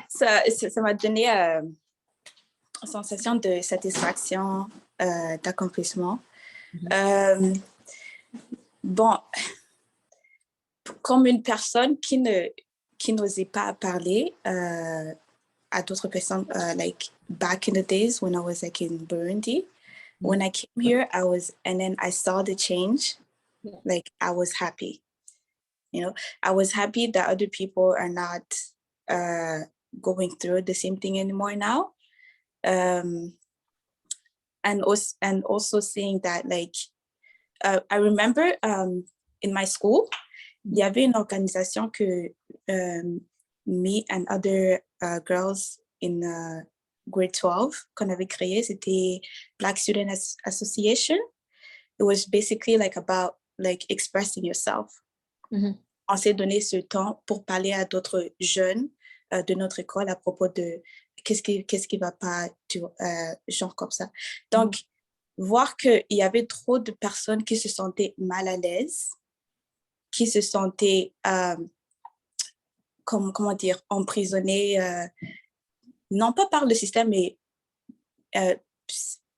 Ça m'a donné une sensation de satisfaction, d'accomplissement. Bon, comme une personne qui n'osait pas parler à d'autres personnes, like back in the days when I was like in Burundi, when I came here, and then I saw the change, like I was happy. You know, I was happy that other people are not going through the same thing anymore now. And also seeing that, like, I remember in my school, il y avait une organisation que me and other girls in grade 12 qu'on avait créé, c'était Black Student Association. It was basically like about like expressing yourself. On s'est donné ce temps pour parler à d'autres jeunes de notre école à propos de qu'est-ce qui va pas, genre comme ça. Donc, voir qu'il y avait trop de personnes qui se sentaient mal à l'aise, qui se sentaient, comment dire, emprisonnées, non pas par le système, mais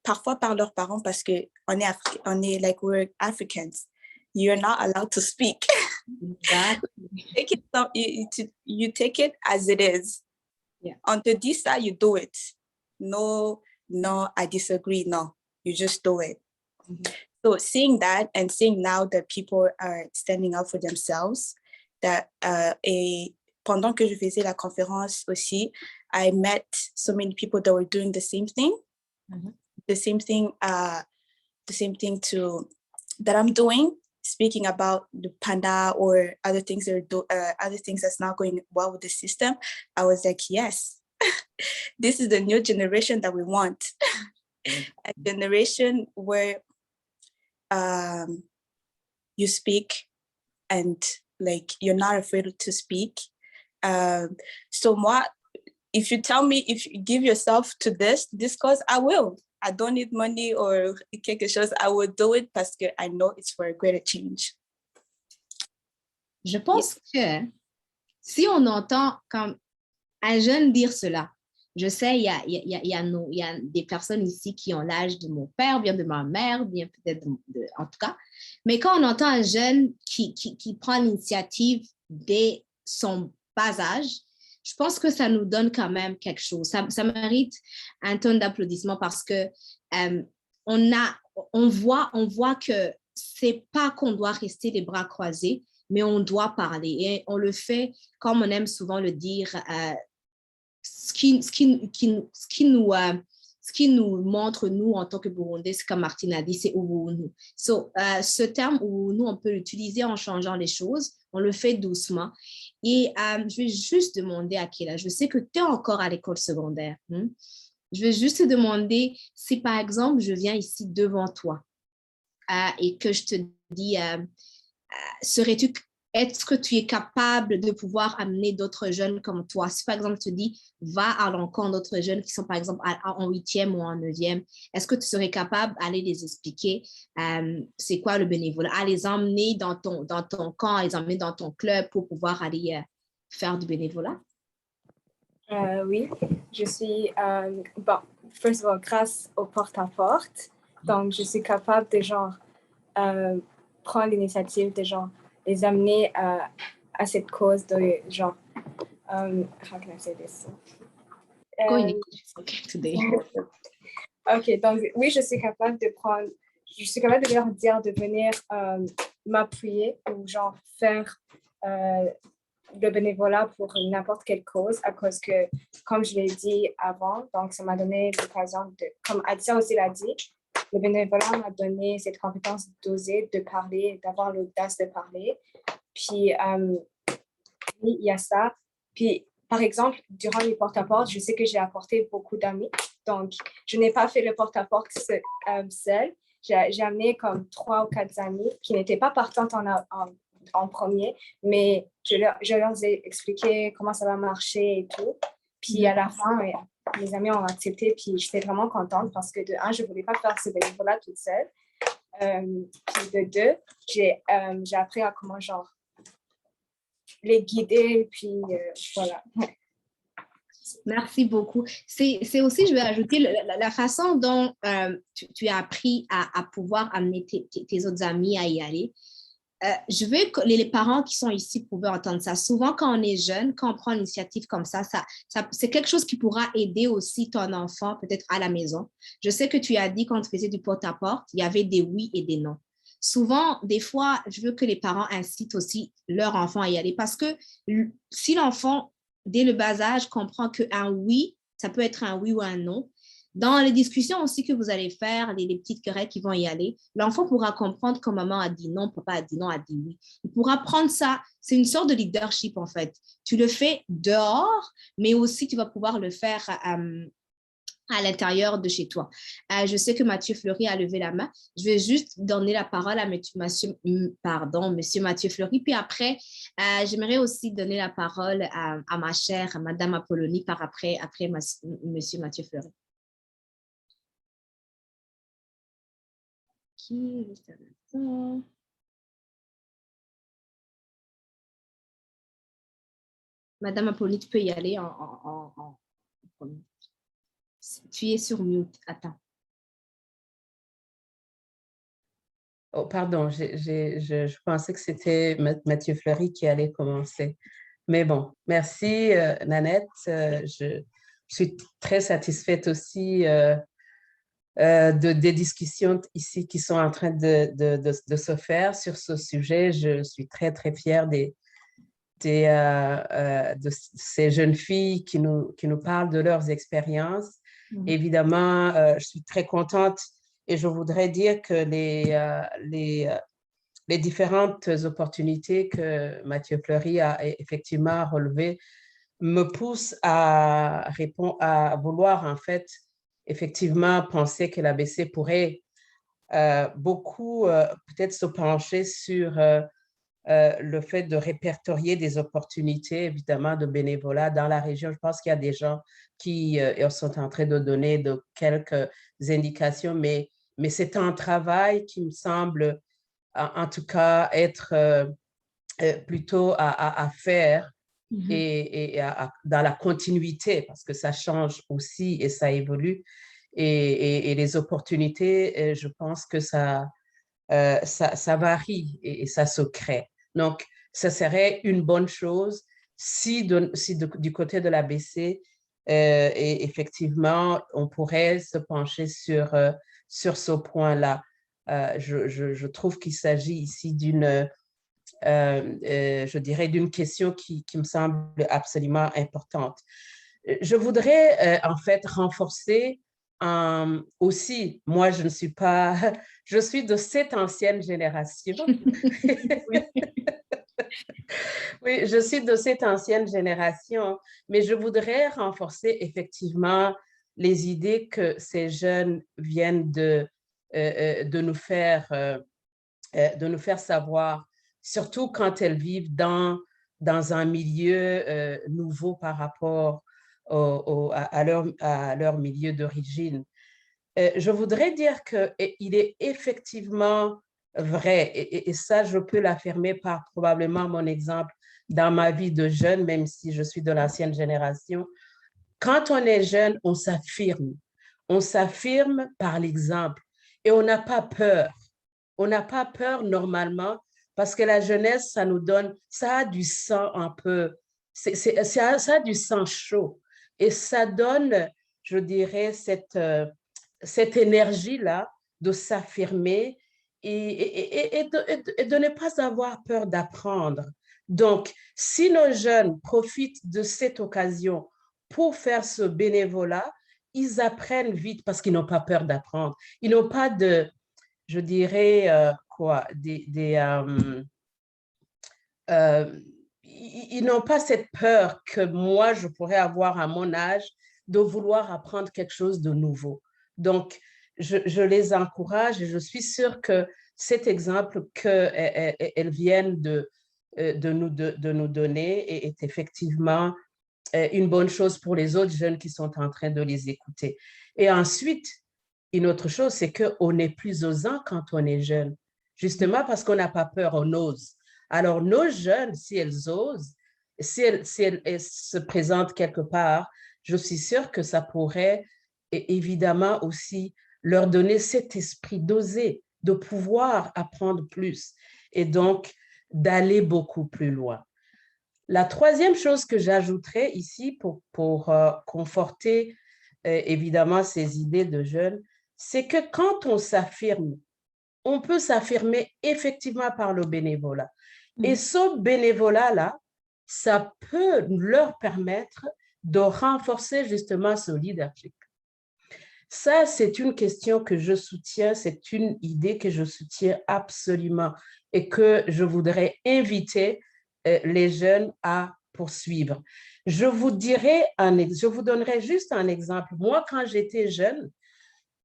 parfois par leurs parents parce qu'on est like, we're Africans. You're not allowed to speak. You take it as it is. Yeah. On te dit ça, you do it. No, I disagree. No, you just do it. So seeing that and seeing now that people are standing up for themselves, that et pendant que je faisais la conférence aussi, I met so many people that were doing the same thing, the same thing that I'm doing, speaking about the panda or other things other things that's not going well with the system. I was like, yes, this is the new generation that we want. A generation where you speak and like you're not afraid to speak. So moi, if you give yourself to this cause, I will. I don't need money or quelque chose. I will do it parce que I know it's for a greater change. Je pense que si on entend comme un jeune dire cela, je sais, il y a des personnes ici qui ont l'âge de mon père, bien de ma mère, bien peut-être en tout cas. Mais quand on entend un jeune qui prend l'initiative dès son bas âge, je pense que ça nous donne quand même quelque chose. Ça mérite un tonne d'applaudissements parce que on voit que c'est pas qu'on doit rester les bras croisés, mais on doit parler. Et on le fait, comme on aime souvent le dire, ce qui nous montre, nous, en tant que Burundais, c'est comme Martine a dit, c'est Ubuntu. Ce terme Ubuntu, on peut l'utiliser en changeant les choses. On le fait doucement. Et je vais juste demander à Kéla, je sais que tu es encore à l'école secondaire. Je vais juste te demander si, par exemple, je viens ici devant toi et que je te dis, est-ce que tu es capable de pouvoir amener d'autres jeunes comme toi? Si par exemple, je te dis, va à l'encontre d'autres jeunes qui sont par exemple en 8e ou en 9e, est-ce que tu serais capable d'aller les expliquer c'est quoi le bénévolat? À les emmener dans ton camp, à les emmener dans ton club pour pouvoir aller faire du bénévolat? Oui, je suis, first of all, grâce au porte-à-porte, donc je suis capable de prendre l'initiative de les amener à cette cause de genre, how can I say this? Go in English, it's okay today. Ok, donc oui, je suis capable de leur dire de venir m'appuyer ou faire le bénévolat pour n'importe quelle cause, à cause que, comme je l'ai dit avant, donc ça m'a donné l'occasion comme Adja aussi l'a dit, le bénévolat m'a donné cette compétence d'oser, de parler, d'avoir l'audace de parler. Puis, il y a ça. Puis, par exemple, durant les porte-à-porte, je sais que j'ai apporté beaucoup d'amis. Donc, je n'ai pas fait le porte-à-porte seul. J'ai amené comme 3 ou 4 amis qui n'étaient pas partantes en premier, mais je leur ai expliqué comment ça va marcher et tout. Puis à la fin, mes amis ont accepté, puis j'étais vraiment contente parce que de un, je ne voulais pas faire ce bénévolat toute seule. Puis de deux, j'ai appris à comment genre les guider, puis voilà. Merci beaucoup. C'est aussi, je vais ajouter, la façon dont tu as appris à pouvoir amener tes autres amis à y aller. Je veux que les parents qui sont ici pouvaient entendre ça. Souvent, quand on est jeune, quand on prend une initiative comme ça, c'est quelque chose qui pourra aider aussi ton enfant, peut-être à la maison. Je sais que tu as dit quand tu faisais du porte-à-porte, il y avait des oui et des non. Souvent, des fois, je veux que les parents incitent aussi leur enfant à y aller parce que si l'enfant, dès le bas âge, comprend qu'un oui, ça peut être un oui ou un non, dans les discussions aussi que vous allez faire, les petites querelles qui vont y aller, l'enfant pourra comprendre quand maman a dit non, papa a dit non, a dit oui. Il pourra prendre ça. C'est une sorte de leadership, en fait. Tu le fais dehors, mais aussi tu vas pouvoir le faire à l'intérieur de chez toi. Je sais que Mathieu Fleury a levé la main. Je vais juste donner la parole à monsieur Mathieu Fleury. Puis après, j'aimerais aussi donner la parole à ma chère Madame Apollonie après monsieur Mathieu Fleury. Juste un instant. Madame Apollonie, tu peux y aller en premier. Tu es sur mute. Attends. Oh, pardon, je pensais que c'était Mathieu Fleury qui allait commencer. Mais bon, merci Nanette. Je suis très satisfaite aussi des discussions ici qui sont en train de se faire sur ce sujet. Je suis très, très fière de ces jeunes filles qui nous parlent de leurs expériences. Évidemment, je suis très contente et je voudrais dire que les différentes opportunités que Mathieu Fleury a effectivement relevées me poussent à vouloir en fait effectivement penser que l'ABC pourrait beaucoup peut-être se pencher sur le fait de répertorier des opportunités, évidemment, de bénévolat dans la région. Je pense qu'il y a des gens qui sont en train de donner quelques indications, mais c'est un travail qui me semble, en tout cas, être plutôt à faire et dans la continuité, parce que ça change aussi et ça évolue. Et les opportunités, je pense que ça varie et ça se crée. Donc, ce serait une bonne chose si du côté de l'ABC, et effectivement, on pourrait se pencher sur ce point-là. Je trouve qu'il s'agit ici je dirais, d'une question qui me semble absolument importante. Je voudrais en fait renforcer aussi, moi, je ne suis pas, je suis de cette ancienne génération. Oui, je suis de cette ancienne génération, mais je voudrais renforcer effectivement les idées que ces jeunes viennent de nous faire savoir, surtout quand elles vivent dans un milieu nouveau par rapport à leur milieu d'origine. Je voudrais dire qu'il est effectivement vrai, et ça, je peux l'affirmer par probablement mon exemple dans ma vie de jeune, même si je suis de l'ancienne génération. Quand on est jeune, on s'affirme. On s'affirme par l'exemple et on n'a pas peur. On n'a pas peur normalement parce que la jeunesse, ça nous donne, ça a du sang un peu, ça a du sang chaud et ça donne, je dirais, cette énergie-là de s'affirmer et de ne pas avoir peur d'apprendre. Donc, si nos jeunes profitent de cette occasion pour faire ce bénévolat, ils apprennent vite parce qu'ils n'ont pas peur d'apprendre. Ils n'ont pas je dirais, ils n'ont pas cette peur que moi, je pourrais avoir à mon âge de vouloir apprendre quelque chose de nouveau. Donc, je les encourage et je suis sûre que cet exemple qu'elles viennent de nous donner est effectivement une bonne chose pour les autres jeunes qui sont en train de les écouter. Et ensuite, une autre chose, c'est qu'on est plus osant quand on est jeune, justement parce qu'on n'a pas peur, on ose. Alors, nos jeunes, si elles osent, elles se présentent quelque part, je suis sûre que ça pourrait évidemment aussi leur donner cet esprit d'oser, de pouvoir apprendre plus et donc d'aller beaucoup plus loin. La troisième chose que j'ajouterais ici pour conforter évidemment ces idées de jeunes, c'est que quand on s'affirme, on peut s'affirmer effectivement par le bénévolat. Et ce bénévolat-là, ça peut leur permettre de renforcer justement ce leadership. Ça, c'est une question que je soutiens, c'est une idée que je soutiens absolument et que je voudrais inviter les jeunes à poursuivre. Je vous donnerai juste un exemple. Moi, quand j'étais jeune,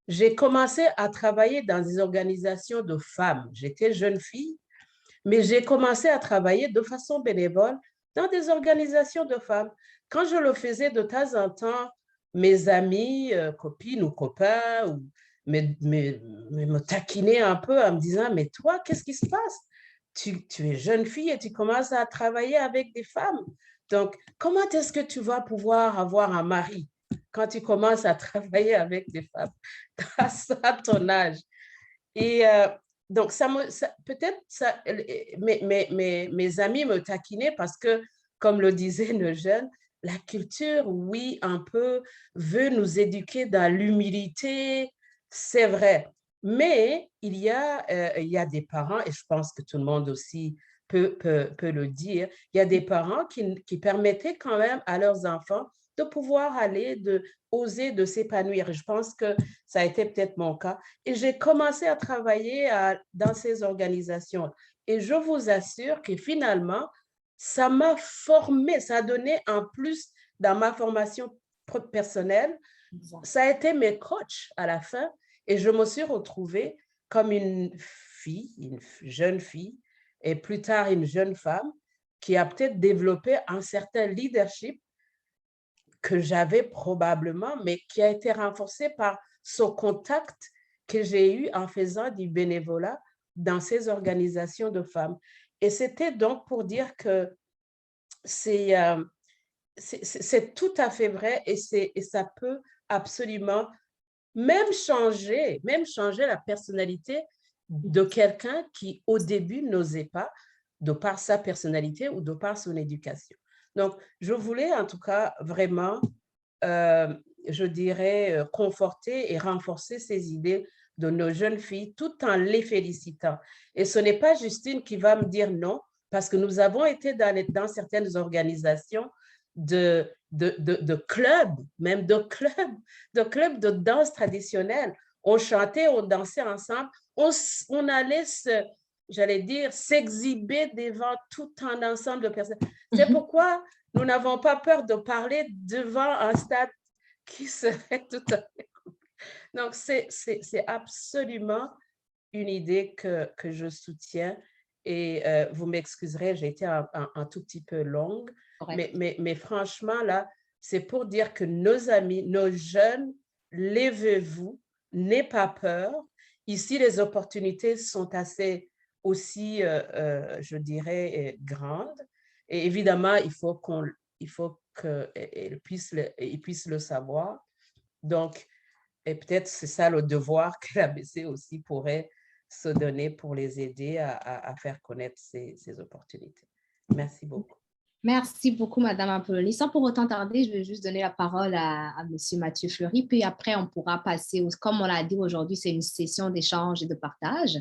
j'ai commencé à travailler dans des organisations de femmes. J'étais jeune fille, mais j'ai commencé à travailler de façon bénévole dans des organisations de femmes. Quand je le faisais de temps en temps, mes amis, copines ou copains me taquinaient un peu en me disant, mais toi, qu'est-ce qui se passe? Tu es jeune fille et tu commences à travailler avec des femmes. Donc, comment est-ce que tu vas pouvoir avoir un mari quand tu commences à travailler avec des femmes à ton âge? Et donc, peut-être, mes amis me taquinaient parce que, comme le disait le jeune, la culture, oui, un peu, veut nous éduquer dans l'humilité, c'est vrai. Mais il y a des parents, et je pense que tout le monde aussi peut le dire, il y a des parents qui permettaient quand même à leurs enfants de pouvoir oser de s'épanouir. Je pense que ça a été peut-être mon cas. Et j'ai commencé à travailler dans ces organisations. Et je vous assure que finalement, ça m'a formée, ça a donné un plus dans ma formation personnelle. Ça a été mes coachs à la fin. Et je me suis retrouvée comme une jeune fille, et plus tard une jeune femme, qui a peut-être développé un certain leadership que j'avais probablement, mais qui a été renforcé par ce contact que j'ai eu en faisant du bénévolat dans ces organisations de femmes. Et c'était donc pour dire que c'est tout à fait vrai et ça peut absolument même changer la personnalité de quelqu'un qui, au début, n'osait pas, de par sa personnalité ou de par son éducation. Donc, je voulais en tout cas vraiment, je dirais, conforter et renforcer ces idées de nos jeunes filles tout en les félicitant. Et ce n'est pas Justine qui va me dire non, parce que nous avons été dans certaines organisations de clubs, même de clubs de danse traditionnelle. On chantait, on dansait ensemble, on allait j'allais dire, s'exhiber devant tout un ensemble de personnes. C'est pourquoi nous n'avons pas peur de parler devant un stade qui serait tout à fait cool. Donc, c'est absolument une idée que je soutiens et vous m'excuserez, j'ai été un tout petit peu longue, mais franchement, là, c'est pour dire que nos amis, nos jeunes, levez-vous, n'ayez pas peur. Ici, les opportunités sont assez aussi, je dirais, grandes. Et évidemment, il faut qu'ils puissent le savoir. Donc, et peut-être c'est ça le devoir que l'ABC aussi pourrait se donner pour les aider à faire connaître ces opportunités. Merci beaucoup. Merci beaucoup, Madame Apollonie. Sans pour autant tarder, je vais juste donner la parole à Monsieur Mathieu Fleury, puis après, on pourra passer, comme on l'a dit aujourd'hui, c'est une session d'échange et de partage.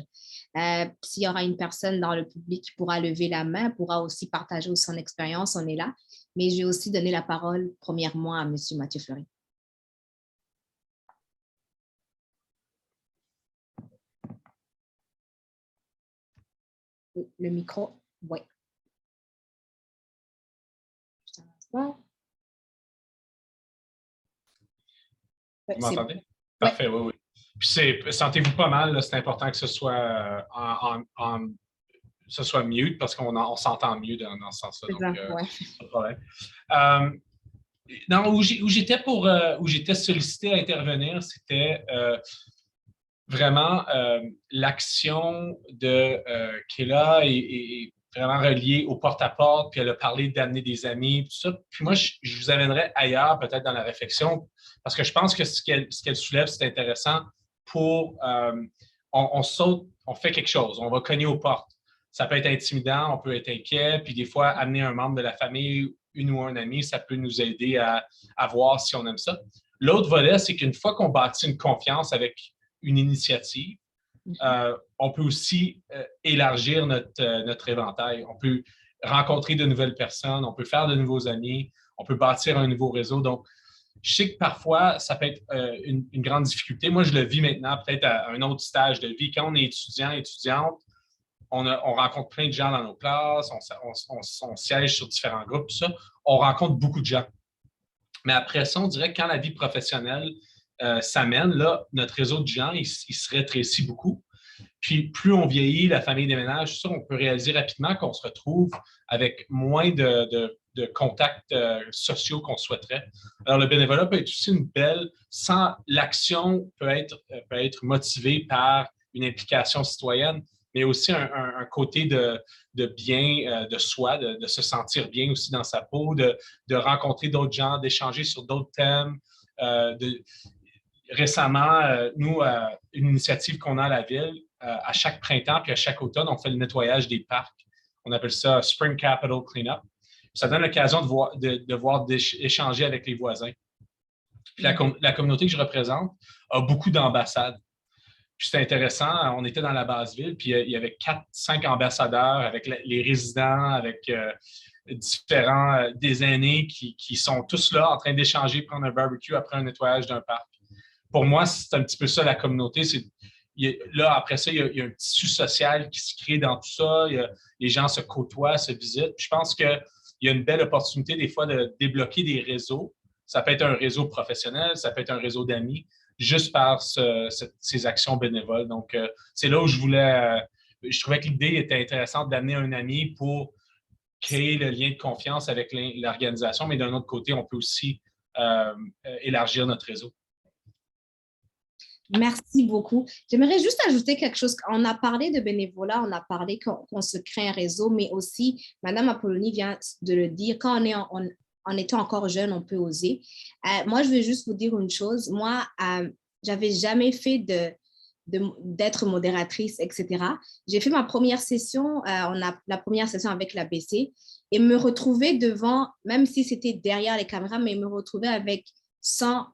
S'il y aura une personne dans le public qui pourra lever la main, pourra aussi partager son expérience, on est là. Mais je vais aussi donner la parole premièrement à Monsieur Mathieu Fleury. Le micro, oui. Ouais. Vous m'entendez? Ouais. Parfait, oui, oui. Puis sentez-vous pas mal, c'est important que ce soit ce soit mute parce qu'on s'entend mieux dans ce sens-là. C'est Donc, ça, ouais. pas de problème. Non, où j'étais sollicité à intervenir, c'était vraiment l'action de Kéla est vraiment reliée au porte-à-porte, puis elle a parlé d'amener des amis, tout ça. Puis moi, je vous amènerais ailleurs, peut-être dans la réflexion, parce que je pense que ce qu'elle soulève, c'est intéressant pour... on saute, on fait quelque chose, on va cogner aux portes. Ça peut être intimidant, on peut être inquiet, puis des fois, amener un membre de la famille, une ou un ami, ça peut nous aider à voir si on aime ça. L'autre volet, c'est qu'une fois qu'on bâtit une confiance avec une initiative, on peut aussi élargir notre éventail. On peut rencontrer de nouvelles personnes, on peut faire de nouveaux amis, on peut bâtir un nouveau réseau. Donc, je sais que parfois, ça peut être une grande difficulté. Moi, je le vis maintenant, peut-être à un autre stage de vie. Quand on est étudiant, étudiante, on rencontre plein de gens dans nos classes, on siège sur différents groupes, tout ça. On rencontre beaucoup de gens. Mais après ça, on dirait que quand la vie professionnelle s'amène, là, notre réseau de gens, il se rétrécit beaucoup. Puis plus on vieillit, la famille déménage, ça, on peut réaliser rapidement qu'on se retrouve avec moins de contacts sociaux qu'on souhaiterait. Alors, le bénévolat peut être aussi une belle, sans l'action peut être motivée par une implication citoyenne, mais aussi un côté de bien de soi, de se sentir bien aussi dans sa peau, de rencontrer d'autres gens, d'échanger sur d'autres thèmes. Récemment, nous, une initiative qu'on a à la ville, à chaque printemps puis à chaque automne, on fait le nettoyage des parcs. On appelle ça Spring Capital Cleanup. Ça donne l'occasion d'échanger avec les voisins. Puis la communauté que je représente a beaucoup d'ambassades. Puis c'était intéressant, on était dans la base ville, puis il y avait 4-5 ambassadeurs avec les résidents, avec différents des aînés qui sont tous là en train d'échanger, prendre un barbecue après un nettoyage d'un parc. Pour moi, c'est un petit peu ça la communauté. Là, après ça, il y a un tissu social qui se crée dans tout ça. Les gens se côtoient, se visitent. Puis je pense qu'il y a une belle opportunité des fois de débloquer des réseaux. Ça peut être un réseau professionnel, ça peut être un réseau d'amis, juste par ces actions bénévoles. Donc, c'est là où je trouvais que l'idée était intéressante d'amener un ami pour créer le lien de confiance avec l'organisation, mais d'un autre côté, on peut aussi élargir notre réseau. Merci beaucoup. J'aimerais juste ajouter quelque chose. On a parlé de bénévolat, on a parlé qu'on se crée un réseau, mais aussi, Madame Apollonie vient de le dire, quand on est en étant encore jeune, on peut oser. Moi, je vais juste vous dire une chose. Moi, j'avais jamais fait d'être modératrice, etc. J'ai fait ma première session, la première session avec l'ABC, et me retrouver devant, même si c'était derrière les caméras, mais me retrouver avec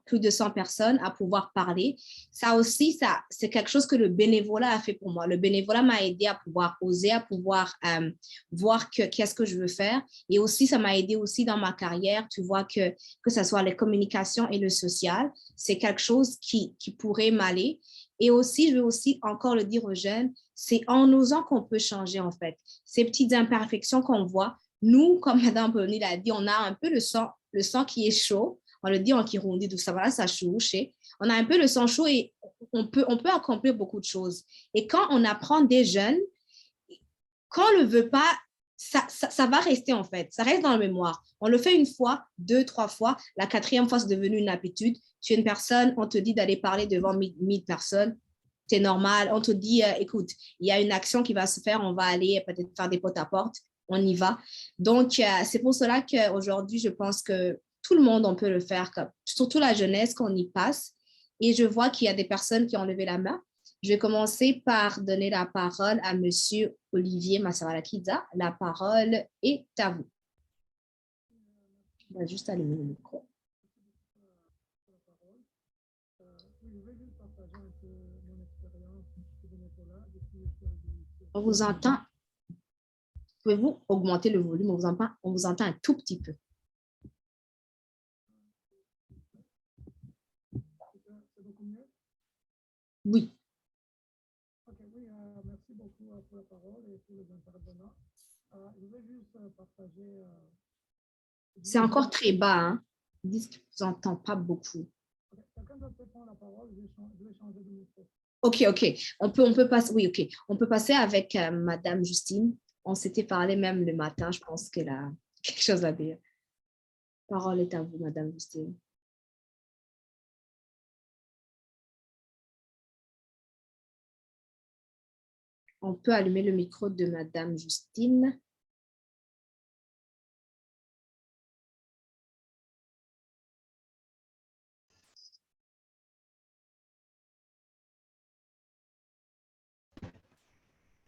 plus de 100 personnes à pouvoir parler. Ça aussi, c'est quelque chose que le bénévolat a fait pour moi. Le bénévolat m'a aidé à pouvoir oser, à pouvoir voir qu'est-ce que je veux faire. Et aussi, ça m'a aidé aussi dans ma carrière. Tu vois que ce soit les communications et le social, c'est quelque chose qui pourrait m'aller. Et aussi, je veux aussi encore le dire aux jeunes, c'est en osant qu'on peut changer, en fait. Ces petites imperfections qu'on voit, nous, comme Mme Polony l'a dit, on a un peu le sang qui est chaud. On le dit en Kirundi, tout ça, voilà, ça chouche. On a un peu le sang chaud et on peut accomplir beaucoup de choses. Et quand on apprend des jeunes, quand on ne le veut pas, ça va rester en fait. Ça reste dans la mémoire. On le fait une fois, 2, 3 fois. La 4e fois, c'est devenu une habitude. Tu es une personne, on te dit d'aller parler devant 1000 personnes. C'est normal. On te dit, écoute, il y a une action qui va se faire. On va aller peut-être faire des porte-à-porte. On y va. Donc, c'est pour cela qu'aujourd'hui, je pense que tout le monde, on peut le faire, surtout la jeunesse, qu'on y passe. Et je vois qu'il y a des personnes qui ont levé la main. Je vais commencer par donner la parole à Monsieur Olivier Massabalakidza. La parole est à vous. On va juste allumer le micro. On vous entend. Pouvez-vous augmenter le volume? On vous entend un tout petit peu. Oui. Ok, oui, merci beaucoup pour la parole et pour les intervenants. Je vais juste partager C'est encore très bas. Hein? Ils disent qu'ils ne vous entendent pas beaucoup. Quelqu'un d'autre peut prendre la parole, je vais changer de micro. OK. On peut passer, oui, OK. On peut passer avec Madame Justine. On s'était parlé même le matin. Je pense qu'elle a quelque chose à dire. Parole est à vous, Madame Justine. On peut allumer le micro de Madame Justine.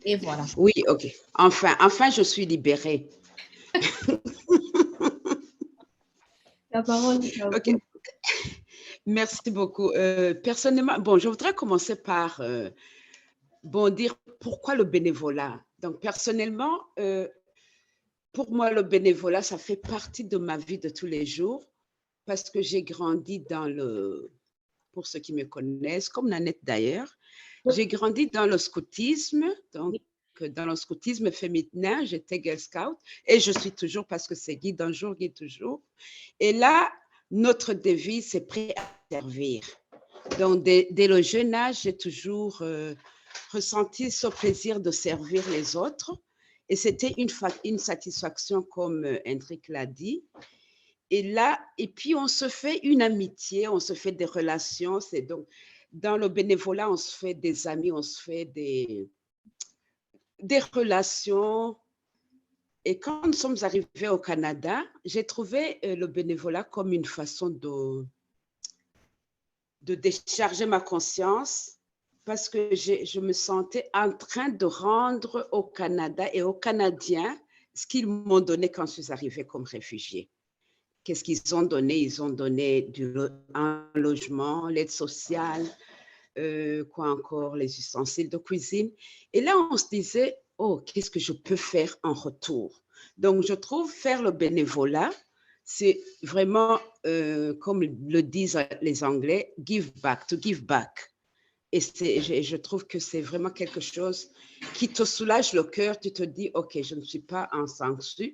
Et voilà. Oui, OK. Enfin, je suis libérée. La parole est à vous. OK. Merci beaucoup. Personnellement, bon, je voudrais commencer par dire pourquoi le bénévolat. Donc, personnellement, pour moi, le bénévolat, ça fait partie de ma vie de tous les jours parce que j'ai grandi pour ceux qui me connaissent, comme Nanette d'ailleurs, j'ai grandi dans le scoutisme, donc dans le scoutisme féminin, j'étais Girl Scout et je suis toujours parce que c'est guide un jour, guide toujours. Et là, notre devise, c'est prêt à servir. Donc, dès le jeune âge, j'ai toujours ressenti ce plaisir de servir les autres. Et c'était une satisfaction, comme Hendrik l'a dit. Et puis, on se fait une amitié, on se fait des relations. C'est donc, dans le bénévolat, on se fait des amis, on se fait des relations. Et quand nous sommes arrivés au Canada, j'ai trouvé le bénévolat comme une façon de décharger ma conscience parce que je me sentais en train de rendre au Canada et aux Canadiens ce qu'ils m'ont donné quand je suis arrivée comme réfugiée. Qu'est-ce qu'ils ont donné? Ils ont donné un logement, l'aide sociale, quoi encore, les ustensiles de cuisine. Et là, on se disait, oh, qu'est-ce que je peux faire en retour? Donc, je trouve faire le bénévolat, c'est vraiment, comme le disent les Anglais, give back, to give back. Et je trouve que c'est vraiment quelque chose qui te soulage le cœur. Tu te dis, OK, je ne suis pas en sanction.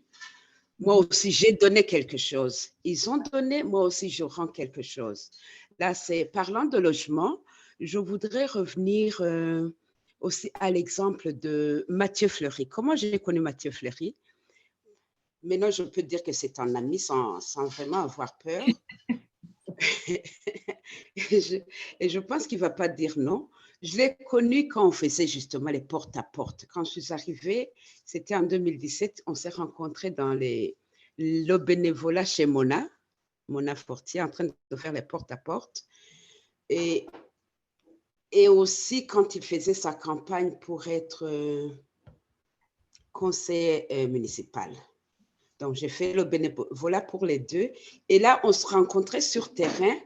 Moi aussi, j'ai donné quelque chose. Ils ont donné, moi aussi, je rends quelque chose. Là, parlant de logement, je voudrais revenir aussi à l'exemple de Mathieu Fleury. Comment j'ai connu Mathieu Fleury? Maintenant, je peux dire que c'est un ami sans vraiment avoir peur. et je pense qu'il ne va pas dire non. Je l'ai connu quand on faisait justement les porte-à-porte. Quand je suis arrivée, c'était en 2017, on s'est rencontrés dans le bénévolat chez Mona Fortier, en train de faire les porte-à-porte. Et aussi quand il faisait sa campagne pour être conseiller municipal. Donc, j'ai fait le bénévolat pour les deux. Et là, on se rencontrait sur terrain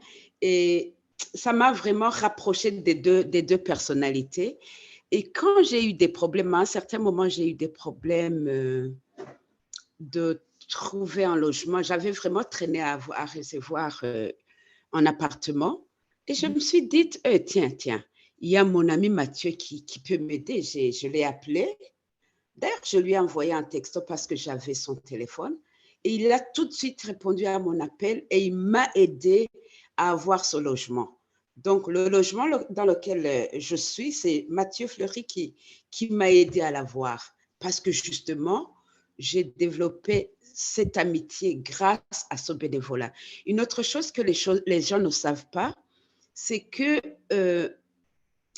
et ça m'a vraiment rapproché des deux personnalités. Et quand j'ai eu des problèmes, à un certain moment, j'ai eu des problèmes de trouver un logement. J'avais vraiment traîné à recevoir un appartement. Et je me suis dit, tiens, il y a mon ami Mathieu qui peut m'aider. Je l'ai appelé. D'ailleurs, je lui ai envoyé un texto parce que j'avais son téléphone et il a tout de suite répondu à mon appel et il m'a aidé à avoir ce logement. Donc, le logement dans lequel je suis, c'est Mathieu Fleury qui m'a aidé à l'avoir parce que justement, j'ai développé cette amitié grâce à ce bénévolat. Une autre chose que les gens ne savent pas, c'est que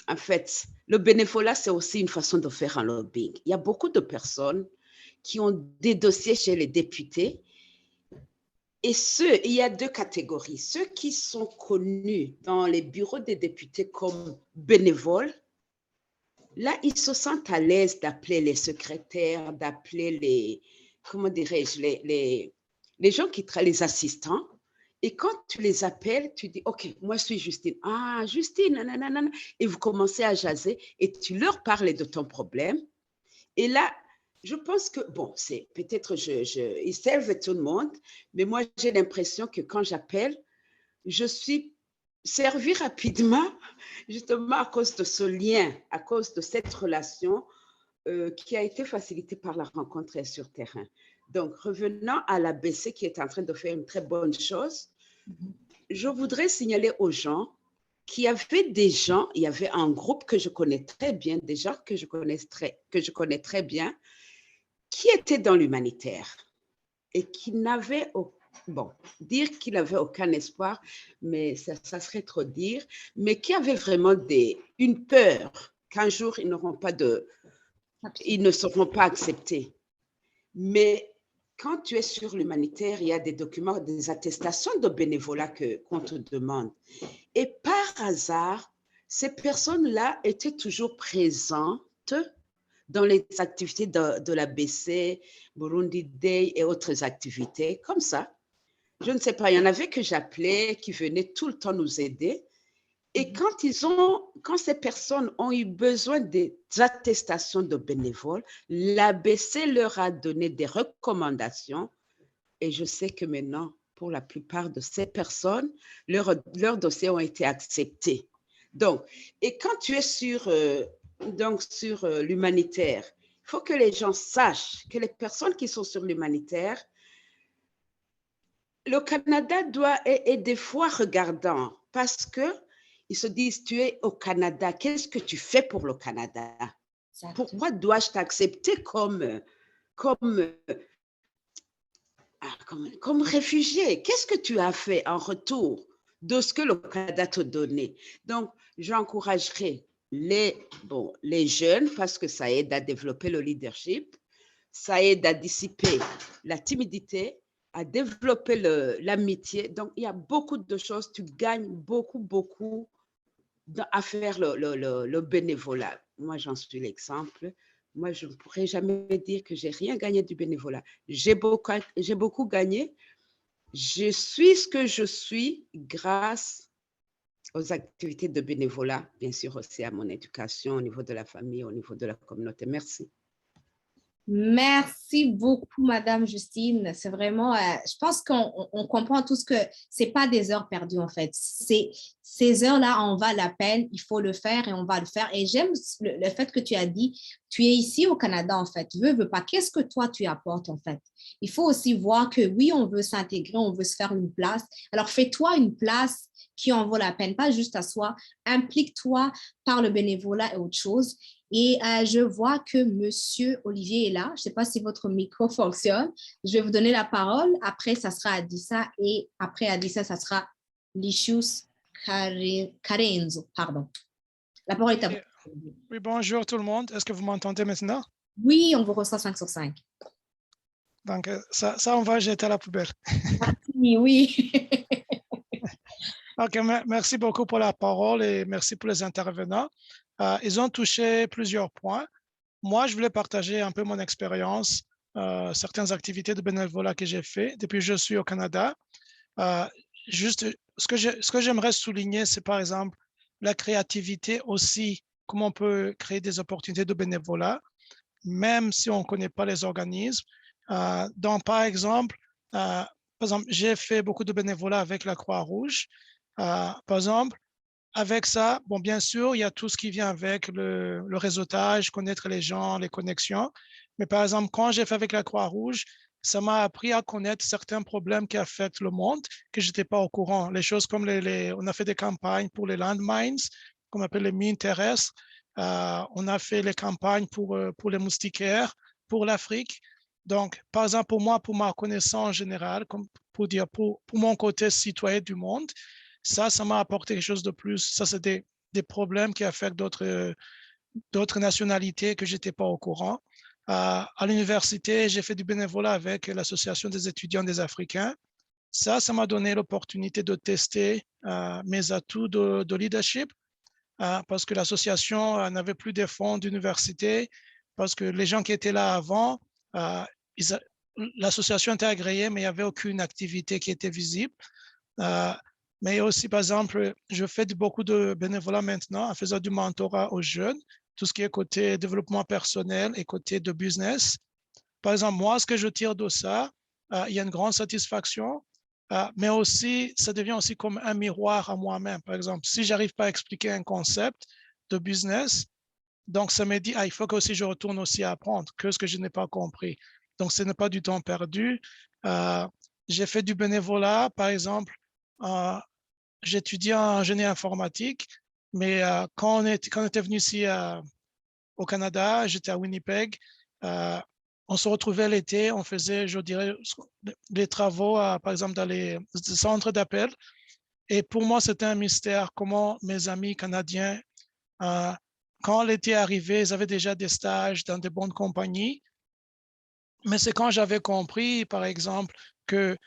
en fait, le bénévolat, c'est aussi une façon de faire un lobbying. Il y a beaucoup de personnes qui ont des dossiers chez les députés. Et il y a deux catégories. Ceux qui sont connus dans les bureaux des députés comme bénévoles, là, ils se sentent à l'aise d'appeler les secrétaires, d'appeler les gens qui travaillent, les assistants. Et quand tu les appelles, tu dis, OK, moi, je suis Justine. Ah, Justine, nanana. Et vous commencez à jaser et tu leur parles de ton problème. Et là, je pense que, bon, c'est peut-être, ils servent tout le monde, mais moi, j'ai l'impression que quand j'appelle, je suis servie rapidement, justement à cause de ce lien, à cause de cette relation qui a été facilitée par la rencontre sur terrain. Donc, revenant à l'ABC qui est en train de faire une très bonne chose, je voudrais signaler aux gens qu'il y avait des gens, il y avait un groupe que je connais très bien, des gens que je connais très bien, qui étaient dans l'humanitaire et qui n'avaient bon, dire qu'il n'avait aucun espoir, mais ça serait trop dire, mais qui avaient vraiment une peur qu'un jour ils ne seront pas acceptés. Mais quand tu es sur l'humanitaire, il y a des documents, des attestations de bénévolat qu'on te demande. Et par hasard, ces personnes-là étaient toujours présentes dans les activités de l'ABC, Burundi Day et autres activités comme ça. Je ne sais pas, il y en avait que j'appelais, qui venaient tout le temps nous aider. Et quand ces personnes ont eu besoin des attestations de bénévoles, l'ABC leur a donné des recommandations. Et je sais que maintenant, pour la plupart de ces personnes, leurs dossiers ont été acceptés. Donc, et quand tu es sur l'humanitaire, il faut que les gens sachent que les personnes qui sont sur l'humanitaire, le Canada est des fois regardant parce qu'ils se disent, tu es au Canada, qu'est-ce que tu fais pour le Canada? Exactement. Pourquoi dois-je t'accepter comme réfugié? Qu'est-ce que tu as fait en retour de ce que le Canada t'a donné? Donc, j'encouragerai les jeunes parce que ça aide à développer le leadership, ça aide à dissiper la timidité, à développer l'amitié. Donc, il y a beaucoup de choses. Tu gagnes beaucoup à faire le bénévolat. Moi, j'en suis l'exemple. Moi, je ne pourrais jamais dire que j'ai rien gagné du bénévolat. J'ai beaucoup gagné. Je suis ce que je suis grâce aux activités de bénévolat, bien sûr aussi à mon éducation au niveau de la famille, au niveau de la communauté. Merci. Merci beaucoup, Madame Justine. C'est vraiment, je pense qu'on comprend tous que c'est pas des heures perdues en fait. Ces heures-là en valent la peine. Il faut le faire et on va le faire. Et j'aime le fait que tu as dit, tu es ici au Canada en fait. Veux pas. Qu'est-ce que toi tu apportes en fait? Il faut aussi voir que oui, on veut s'intégrer, on veut se faire une place. Alors fais-toi une place qui en vaut la peine, pas juste à soi. Implique-toi par le bénévolat et autre chose. Et je vois que Monsieur Olivier est là. Je ne sais pas si votre micro fonctionne. Je vais vous donner la parole. Après, ça sera Adissa. Et après Adissa, ça sera Licious Carenzo. Pardon. La parole est à vous. Oui, bonjour tout le monde. Est-ce que vous m'entendez maintenant? Oui, on vous reçoit 5 sur 5. Donc, ça on va jeter à la poubelle. Oui. OK, merci beaucoup pour la parole et merci pour les intervenants. Ils ont touché plusieurs points. Moi, je voulais partager un peu mon expérience, certaines activités de bénévolat que j'ai fait depuis que je suis au Canada. Juste, ce que j'aimerais souligner, c'est par exemple la créativité aussi, comment on peut créer des opportunités de bénévolat, même si on ne connaît pas les organismes. Donc, par exemple, j'ai fait beaucoup de bénévolat avec la Croix-Rouge. Par exemple, avec ça, bon, bien sûr, il y a tout ce qui vient avec le réseautage, connaître les gens, les connexions. Mais par exemple, quand j'ai fait avec la Croix-Rouge, ça m'a appris à connaître certains problèmes qui affectent le monde que je n'étais pas au courant. Les choses comme on a fait des campagnes pour les landmines, qu'on appelle les mines terrestres. On a fait les campagnes pour les moustiquaires, pour l'Afrique. Donc, par exemple, pour moi, pour ma connaissance générale, comme pour dire pour mon côté citoyen du monde, ça m'a apporté quelque chose de plus. Ça, c'est des problèmes qui affectent d'autres nationalités que je n'étais pas au courant. À l'université, j'ai fait du bénévolat avec l'Association des étudiants des Africains. Ça m'a donné l'opportunité de tester mes atouts de leadership parce que l'association n'avait plus de fonds d'université, parce que les gens qui étaient là avant, l'association était agréée, mais il n'y avait aucune activité qui était visible. Mais aussi, par exemple, je fais beaucoup de bénévolat maintenant en faisant du mentorat aux jeunes, tout ce qui est côté développement personnel et côté de business. Par exemple, moi, ce que je tire de ça, il y a une grande satisfaction, mais aussi, ça devient aussi comme un miroir à moi-même. Par exemple, si je n'arrive pas à expliquer un concept de business, donc ça me dit, il faut que aussi je retourne aussi apprendre que ce que je n'ai pas compris. Donc, ce n'est pas du temps perdu. J'ai fait du bénévolat, par exemple, j'étudiais en génie informatique, mais quand on était venu ici au Canada, j'étais à Winnipeg, on se retrouvait l'été, on faisait, je dirais, des travaux, par exemple, dans les centres d'appel. Et pour moi, c'était un mystère comment mes amis canadiens, quand l'été arrivait, ils avaient déjà des stages dans de bonnes compagnies. Mais c'est quand j'avais compris, par exemple, que,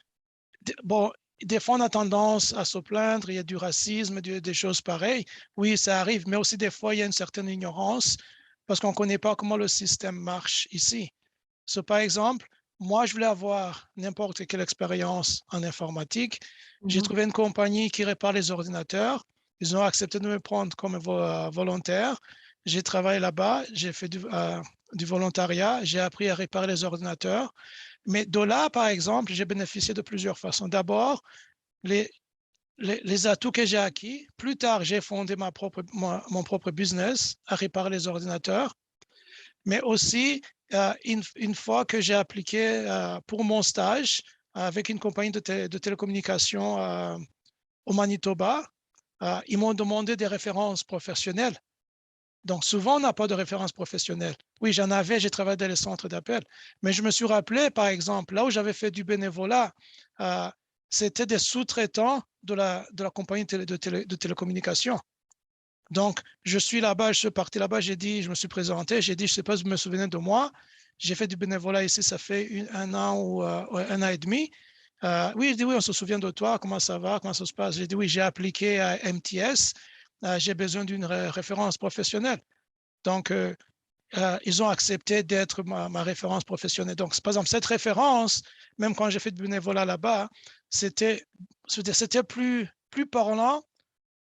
bon, des fois, on a tendance à se plaindre, il y a du racisme, des choses pareilles. Oui, ça arrive, mais aussi des fois, il y a une certaine ignorance parce qu'on ne connaît pas comment le système marche ici. Par exemple, moi, je voulais avoir n'importe quelle expérience en informatique. J'ai trouvé une compagnie qui répare les ordinateurs. Ils ont accepté de me prendre comme volontaire. J'ai travaillé là-bas, j'ai fait du volontariat, j'ai appris à réparer les ordinateurs. Mais de là, par exemple, j'ai bénéficié de plusieurs façons. D'abord, les atouts que j'ai acquis. Plus tard, j'ai fondé mon propre business à réparer les ordinateurs. Mais aussi, une fois que j'ai appliqué pour mon stage avec une compagnie de télécommunications au Manitoba, ils m'ont demandé des références professionnelles. Donc, souvent, on n'a pas de références professionnelles. Oui, j'en avais, j'ai travaillé dans les centres d'appel. Mais je me suis rappelé, par exemple, là où j'avais fait du bénévolat, c'était des sous-traitants de la compagnie de télécommunications. Donc, je suis là-bas, je suis parti là-bas, je me suis présenté, j'ai dit, je ne sais pas si vous me souvenez de moi, j'ai fait du bénévolat ici, ça fait un an ou un an et demi. Oui, il dit, oui, on se souvient de toi, comment ça va, comment ça se passe. J'ai dit, oui, j'ai appliqué à MTS, j'ai besoin d'une référence professionnelle. Donc, ils ont accepté d'être ma référence professionnelle. Donc, par exemple, cette référence, même quand j'ai fait du bénévolat là-bas, c'était plus parlant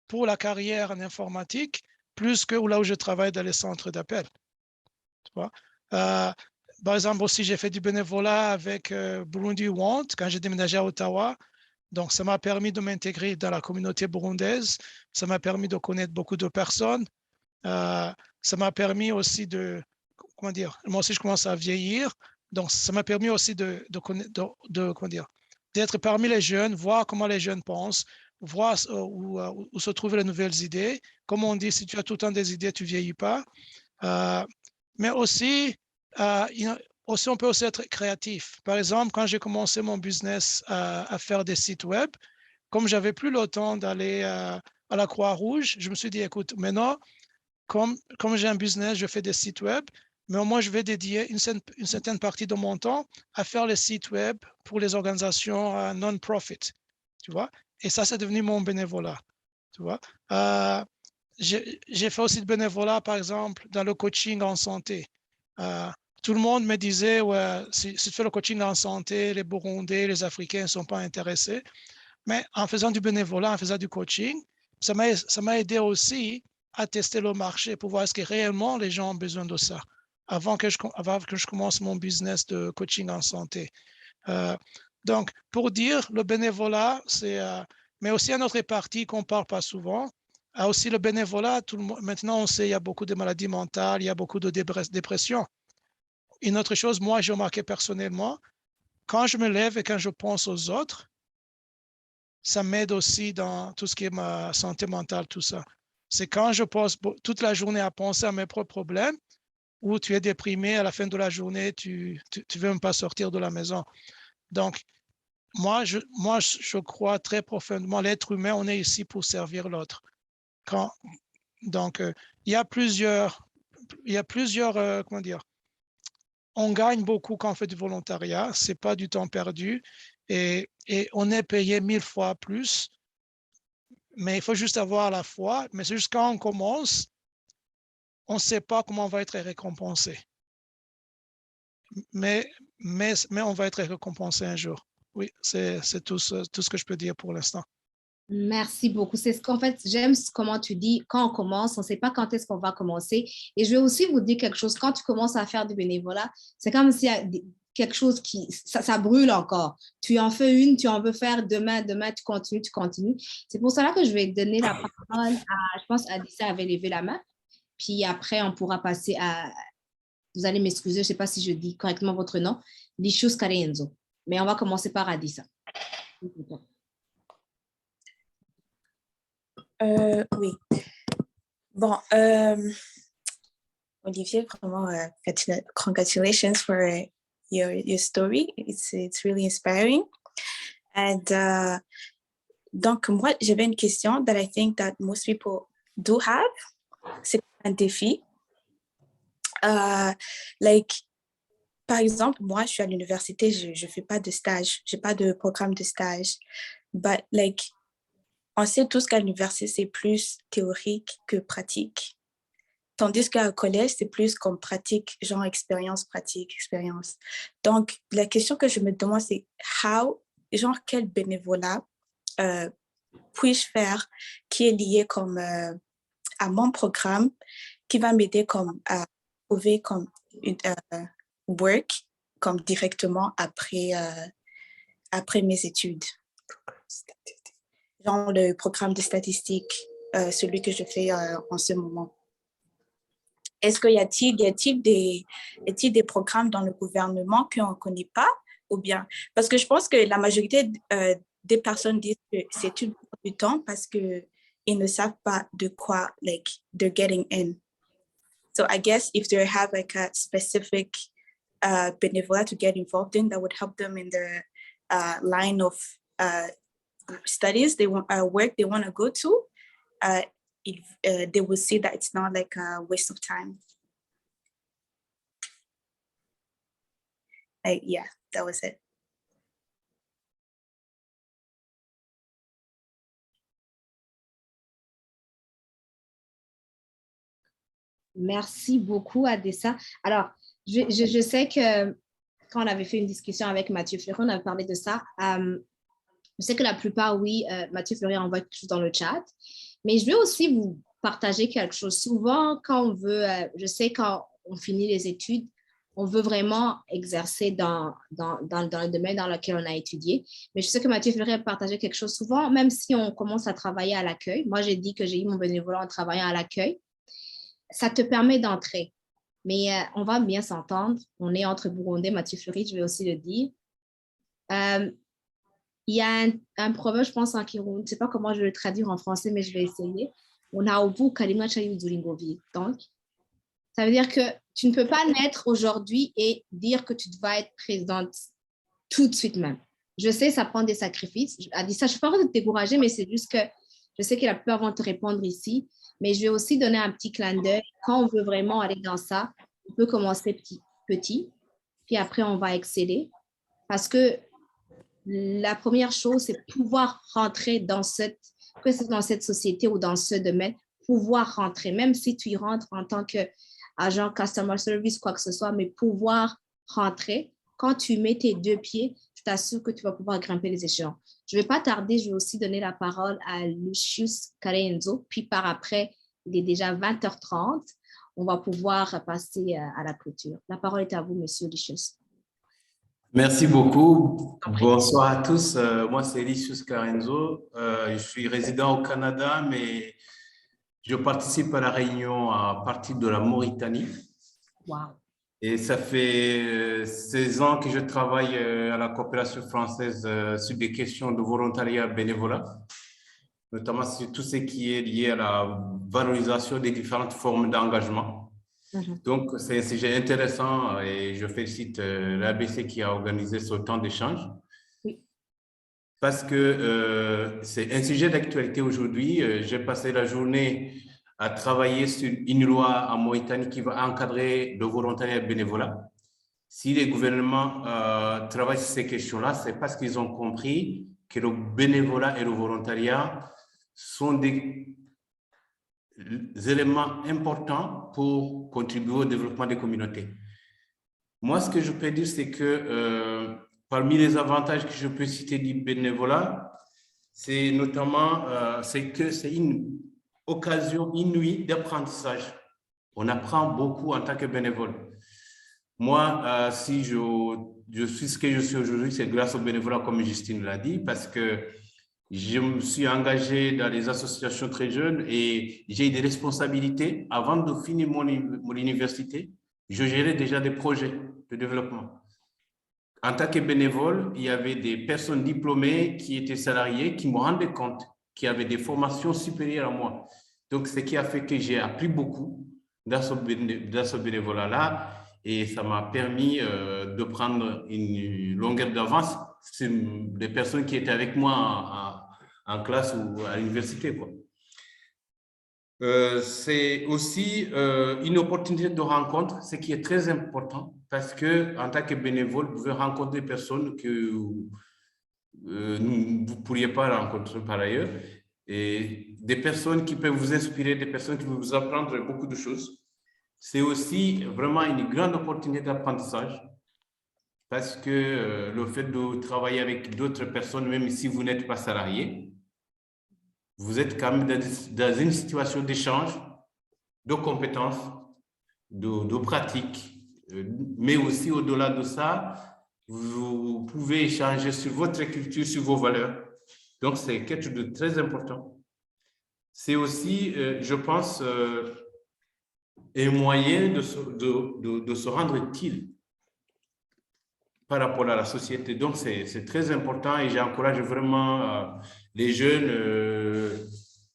pour la carrière en informatique, plus que là où je travaille dans les centres d'appel. Par exemple, aussi, j'ai fait du bénévolat avec Burundi Want quand j'ai déménagé à Ottawa. Donc, ça m'a permis de m'intégrer dans la communauté burundaise. Ça m'a permis de connaître beaucoup de personnes. Ça m'a permis aussi comment dire, moi aussi, je commence à vieillir. Donc, ça m'a permis aussi comment dire, d'être parmi les jeunes, voir comment les jeunes pensent, voir où se trouvent les nouvelles idées. Comme on dit, si tu as tout le temps des idées, tu ne vieillis pas. Mais aussi, on peut aussi être créatif. Par exemple, quand j'ai commencé mon business à faire des sites web, comme je n'avais plus le temps d'aller à la Croix-Rouge, je me suis dit, écoute, maintenant, comme j'ai un business, je fais des sites web, mais au moins, je vais dédier une certaine partie de mon temps à faire les sites web pour les organisations non-profit, tu vois. Et ça, c'est devenu mon bénévolat, tu vois. J'ai fait aussi de bénévolat, par exemple, dans le coaching en santé. Tout le monde me disait, ouais, si tu fais le coaching en santé, les Burundais, les Africains ne sont pas intéressés. Mais en faisant du bénévolat, en faisant du coaching, ça m'a aidé aussi à tester le marché pour voir est-ce que réellement les gens ont besoin de ça avant que je commence mon business de coaching en santé. Donc, pour dire, le bénévolat, mais aussi une autre partie qu'on ne parle pas souvent, aussi le bénévolat, maintenant on sait qu'il y a beaucoup de maladies mentales, il y a beaucoup de dépression. Une autre chose, moi, j'ai remarqué personnellement, quand je me lève et quand je pense aux autres, ça m'aide aussi dans tout ce qui est ma santé mentale, tout ça. C'est quand je passe toute la journée à penser à mes propres problèmes, ou tu es déprimé à la fin de la journée, tu ne veux même pas sortir de la maison. Donc, moi, je crois très profondément, l'être humain, on est ici pour servir l'autre. Donc, il y a plusieurs, comment dire, on gagne beaucoup quand on fait du volontariat, ce n'est pas du temps perdu et on est payé 1000 fois plus, mais il faut juste avoir la foi. Mais c'est juste quand on commence, on ne sait pas comment on va être récompensé. Mais on va être récompensé un jour. Oui, c'est tout ce que je peux dire pour l'instant. Merci beaucoup. C'est ce qu'en fait, j'aime comment tu dis, quand on commence, on ne sait pas quand est-ce qu'on va commencer. Et je vais aussi vous dire quelque chose, quand tu commences à faire du bénévolat, c'est comme s'il y a quelque chose ça brûle encore. Tu en fais une, tu en veux faire demain, tu continues. C'est pour cela que je vais donner la parole je pense, Adissa avait levé la main. Puis après, on pourra passer à vous allez m'excuser, je ne sais pas si je dis correctement votre nom, Licious Karenzo. Mais on va commencer par Adissa. Oui. Bon, Olivier, vraiment, congratulations for your story. It's really inspiring. And donc, moi, j'avais une question that I think that most people do have. C'est un défi. Par exemple, moi, je suis à l'université, je ne fais pas de stage, je n'ai pas de programme de stage. But on sait tous qu'à l'université, c'est plus théorique que pratique. Tandis qu'au collège, c'est plus comme pratique, genre expérience, pratique, expérience. Donc, la question que je me demande, c'est quel bénévolat puis-je faire qui est lié comme à mon programme, qui va m'aider comme à trouver comme une work comme directement après mes études. Genre le programme de statistique, celui que je fais en ce moment. Est-ce qu'il y a-t-il des programmes dans le gouvernement qu'on ne connaît pas ou bien? Parce que je pense que la majorité des personnes disent que c'est une perte de temps parce qu'ils ne savent pas de quoi they're getting in. So I guess if they have a specific benevola to get involved in, that would help them in their line of studies work they want to go to. They will see that it's not like a waste of time. Yeah, that was it. Merci beaucoup, Adessa. Alors, je sais que quand on avait fait une discussion avec Mathieu Fleury, on avait parlé de ça. Je sais que la plupart, oui, Mathieu Fleury envoie quelque chose dans le chat. Mais je veux aussi vous partager quelque chose. Souvent, quand on veut, je sais quand on finit les études, on veut vraiment exercer dans le domaine dans lequel on a étudié. Mais je sais que Mathieu Fleury a partagé quelque chose. Souvent, même si on commence à travailler à l'accueil, moi j'ai dit que j'ai eu mon bénévolat en travaillant à l'accueil, ça te permet d'entrer. Mais on va bien s'entendre. On est entre Burundais, Mathieu Fleury, je vais aussi le dire. Il y a un proverbe, je pense, en Kirundi, je ne sais pas comment je vais le traduire en français, mais je vais essayer. On a au bout Kalima Chayu Zulingovi. Donc, ça veut dire que tu ne peux pas naître aujourd'hui et dire que tu vas être présente tout de suite même. Je sais, ça prend des sacrifices. Elle dit ça, je ne suis pas en train de te décourager, mais c'est juste que je sais que la plupart vont te répondre ici. Mais je vais aussi donner un petit clin d'œil. Quand on veut vraiment aller dans ça, on peut commencer petit, puis après, on va exceller. Parce que la première chose, c'est pouvoir rentrer dans que c'est dans cette société ou dans ce domaine, pouvoir rentrer, même si tu y rentres en tant qu'agent customer service, quoi que ce soit, mais pouvoir rentrer. Quand tu mets tes 2 pieds, je t'assure que tu vas pouvoir grimper les échelons. Je ne vais pas tarder, je vais aussi donner la parole à Licious Karenzo, puis par après, il est déjà 20h30, on va pouvoir passer à la clôture. La parole est à vous, monsieur Licious. Merci beaucoup. Bonsoir à tous. Moi, c'est Licious Karenzo. Je suis résident au Canada, mais je participe à la réunion à partir de la Mauritanie. Wow. Et ça fait 16 ans que je travaille à la coopération française sur des questions de volontariat bénévolat, notamment sur tout ce qui est lié à la valorisation des différentes formes d'engagement. Donc, c'est un sujet intéressant et je félicite l'ABC qui a organisé ce temps d'échange. Oui. Parce que c'est un sujet d'actualité aujourd'hui. J'ai passé la journée à travailler sur une loi en Mauritanie qui va encadrer le volontariat bénévolat. Si les gouvernements travaillent sur ces questions-là, c'est parce qu'ils ont compris que le bénévolat et le volontariat sont des éléments importants pour contribuer au développement des communautés. Moi, ce que je peux dire, c'est que parmi les avantages que je peux citer du bénévolat, c'est notamment que c'est une occasion inouïe d'apprentissage. On apprend beaucoup en tant que bénévole. Moi, si je suis ce que je suis aujourd'hui, c'est grâce au bénévolat, comme Justine l'a dit, parce que je me suis engagé dans les associations très jeunes et j'ai eu des responsabilités. Avant de finir mon université, je gérais déjà des projets de développement. En tant que bénévole, il y avait des personnes diplômées qui étaient salariées qui me rendaient compte qui avaient des formations supérieures à moi. Donc, ce qui a fait que j'ai appris beaucoup dans ce bénévolat-là et ça m'a permis de prendre une longueur d'avance sur des personnes qui étaient avec moi en classe ou à l'université, quoi. C'est aussi une opportunité de rencontre, ce qui est très important parce que en tant que bénévole, vous pouvez rencontrer des personnes que vous ne pourriez pas rencontrer par ailleurs et des personnes qui peuvent vous inspirer, des personnes qui peuvent vous apprendre beaucoup de choses. C'est aussi vraiment une grande opportunité d'apprentissage parce que le fait de travailler avec d'autres personnes, même si vous n'êtes pas salarié, vous êtes quand même dans une situation d'échange, de compétences, de pratiques, mais aussi au-delà de ça, vous pouvez échanger sur votre culture, sur vos valeurs. Donc, c'est quelque chose de très important. C'est aussi, je pense, un moyen de se rendre utile par rapport à la société. Donc, c'est très important et j'encourage vraiment les jeunes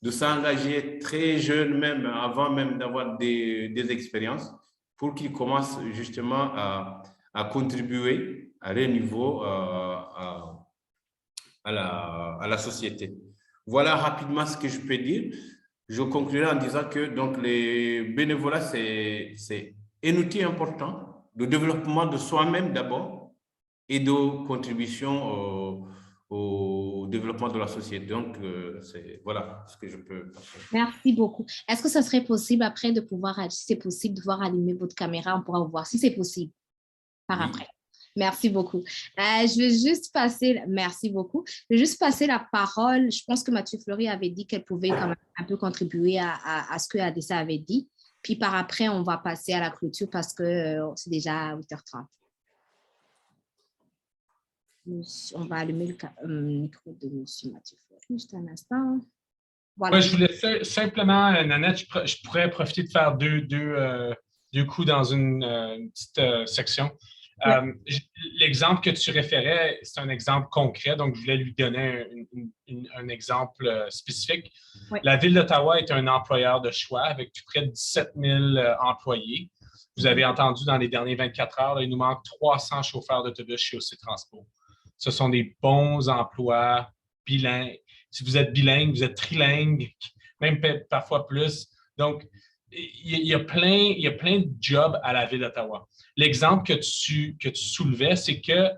de s'engager très jeunes, même avant même d'avoir des expériences, pour qu'ils commencent justement à contribuer à leur niveau à la société. Voilà rapidement ce que je peux dire. Je conclurai en disant que donc, les bénévolats, c'est un outil important de développement de soi-même d'abord, et de contribution au développement de la société. Donc, voilà ce que je peux passer. Merci beaucoup. Est-ce que ça serait possible après de pouvoir, si c'est possible, de pouvoir allumer votre caméra, on pourra vous voir si c'est possible par après. Merci beaucoup. Je vais juste passer, merci beaucoup. Je vais juste passer la parole. Je pense que Mathieu Fleury avait dit qu'elle pouvait quand même un peu contribuer à ce que Adessa avait dit. Puis par après, on va passer à la clôture parce que c'est déjà 8h30. On va allumer le micro de M. Mathieu Fleury, juste un instant. Voilà. Ouais, je voulais simplement, Nanette, je pourrais profiter de faire deux coups dans une petite section. Ouais. L'exemple que tu référais, c'est un exemple concret, donc je voulais lui donner un exemple spécifique. Ouais. La Ville d'Ottawa est un employeur de choix avec près de 17 000 employés. Vous avez entendu dans les dernières 24 heures, là, il nous manque 300 chauffeurs d'autobus chez OC Transport. Ce sont des bons emplois bilingues. Si vous êtes bilingue, vous êtes trilingue, même parfois plus. Donc, il y a plein de jobs à la Ville d'Ottawa. L'exemple que tu soulevais, c'est que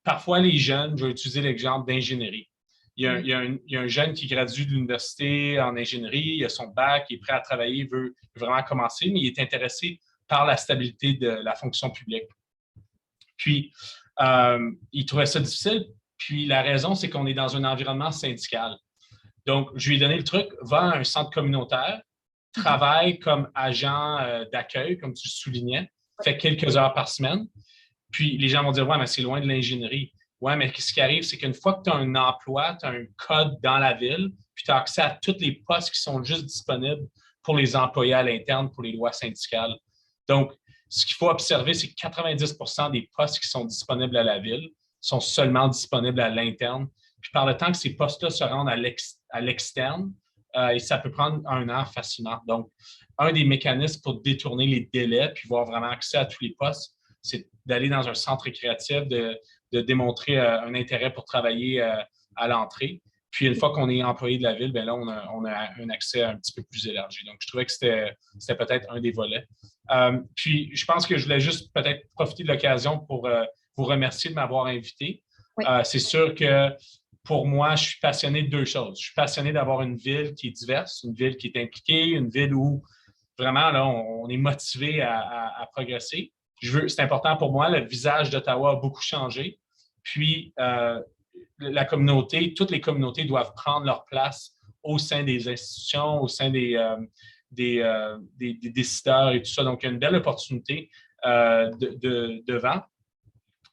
parfois les jeunes, je vais utiliser l'exemple d'ingénierie. Il y a un jeune qui gradue de l'université en ingénierie, il a son bac, il est prêt à travailler, il veut vraiment commencer, mais il est intéressé par la stabilité de la fonction publique. Puis, il trouvait ça difficile. Puis, la raison, c'est qu'on est dans un environnement syndical. Donc, je lui ai donné le truc, va à un centre communautaire, travaille comme agent d'accueil, comme tu le soulignais, fait quelques heures par semaine. Puis, les gens vont dire, ouais, mais c'est loin de l'ingénierie. Ouais, mais ce qui arrive, c'est qu'une fois que tu as un emploi, tu as un code dans la ville, puis tu as accès à tous les postes qui sont juste disponibles pour les employés à l'interne, pour les lois syndicales. Donc, ce qu'il faut observer, c'est que 90% des postes qui sont disponibles à la ville sont seulement disponibles à l'interne. Puis par le temps que ces postes-là se rendent à l'externe, et ça peut prendre 1 an facilement. Donc, un des mécanismes pour détourner les délais puis avoir vraiment accès à tous les postes, c'est d'aller dans un centre récréatif, de démontrer un intérêt pour travailler à l'entrée. Puis, une fois qu'on est employé de la ville, bien là, on a un accès un petit peu plus élargi. Donc, je trouvais que c'était peut-être un des volets. Puis, je pense que je voulais juste peut-être profiter de l'occasion pour vous remercier de m'avoir invité. Oui. C'est sûr que pour moi, je suis passionné de 2 choses. Je suis passionné d'avoir une ville qui est diverse, une ville qui est impliquée, une ville où vraiment, là, on est motivé à progresser. C'est important pour moi. Le visage d'Ottawa a beaucoup changé. Puis, la communauté, toutes les communautés doivent prendre leur place au sein des institutions, au sein des décideurs et tout ça. Donc, il y a une belle opportunité devant.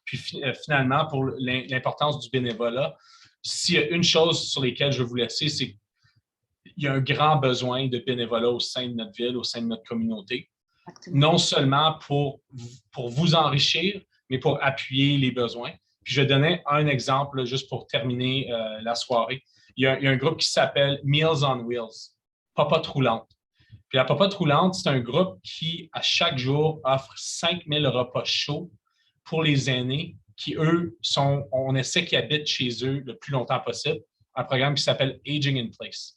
Puis, finalement, pour l'importance du bénévolat, s'il y a une chose sur laquelle je veux vous laisser, c'est qu'il y a un grand besoin de bénévolat au sein de notre ville, au sein de notre communauté. non seulement pour vous enrichir, mais pour appuyer les besoins. Puis je donnais un exemple là, juste pour terminer la soirée. Il y a un groupe qui s'appelle Meals on Wheels, Popote roulante. Puis la Popote roulante, c'est un groupe qui, à chaque jour, offre 5000 repas chauds pour les aînés qui, eux, on essaie qu'ils habitent chez eux le plus longtemps possible. Un programme qui s'appelle Aging in Place.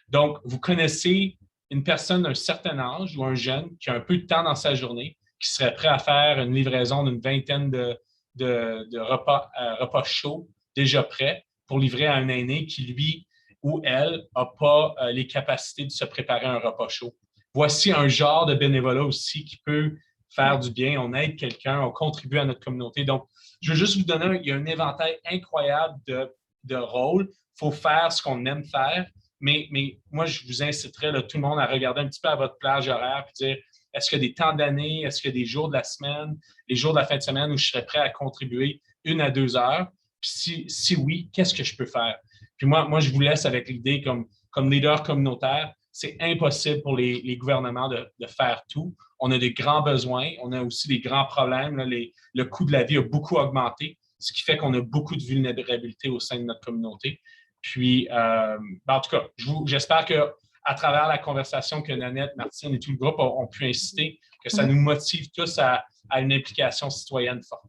Donc, vous connaissez une personne d'un certain âge ou un jeune qui a un peu de temps dans sa journée, qui serait prêt à faire une livraison d'une vingtaine de repas chauds déjà prêts pour livrer à un aîné qui, lui ou elle, n'a pas les capacités de se préparer un repas chaud. Voici un genre de bénévolat aussi qui peut faire du bien. On aide quelqu'un, on contribue à notre communauté. Donc, je veux juste vous donner, il y a un éventail incroyable de rôles. Il faut faire ce qu'on aime faire. Mais moi, je vous inciterais là, tout le monde à regarder un petit peu à votre plage horaire et dire est-ce qu'il y a des temps d'année, est-ce qu'il y a des jours de la semaine, les jours de la fin de semaine où je serais prêt à contribuer 1 à 2 heures? Puis si oui, qu'est-ce que je peux faire? Puis moi, je vous laisse avec l'idée comme leader communautaire, c'est impossible pour les gouvernements de faire tout. On a des grands besoins, on a aussi des grands problèmes. Là, le coût de la vie a beaucoup augmenté, ce qui fait qu'on a beaucoup de vulnérabilité au sein de notre communauté. Puis, en tout cas, j'espère qu'à travers la conversation que Nanette, Martine et tout le groupe ont pu inciter, que ça nous motive tous à une implication citoyenne forte.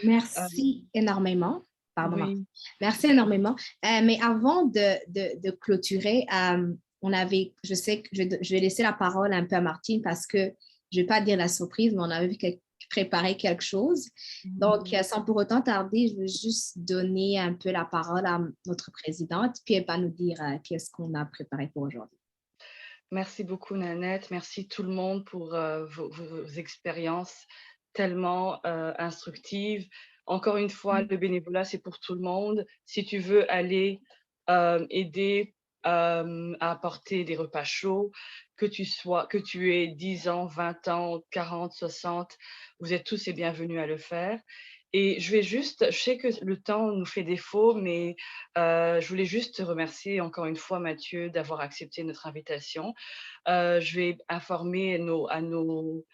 Merci énormément. Pardon, Oui. merci énormément. Mais avant de clôturer, je sais que je vais laisser la parole un peu à Martine parce que je ne vais pas dire la surprise, mais on avait préparé quelque chose. Donc, sans pour autant tarder, je veux juste donner un peu la parole à notre présidente, puis elle va nous dire qu'est-ce qu'on a préparé pour aujourd'hui. Merci beaucoup, Nanette. Merci tout le monde pour vos expériences tellement instructives. Encore une fois, le bénévolat, c'est pour tout le monde. Si tu veux aller aider à apporter des repas chauds, que tu aies 10 ans, 20 ans, 40, 60, vous êtes tous les bienvenus à le faire. Et je sais que le temps nous fait défaut, mais je voulais juste te remercier encore une fois, Mathieu, d'avoir accepté notre invitation. Je vais informer à nos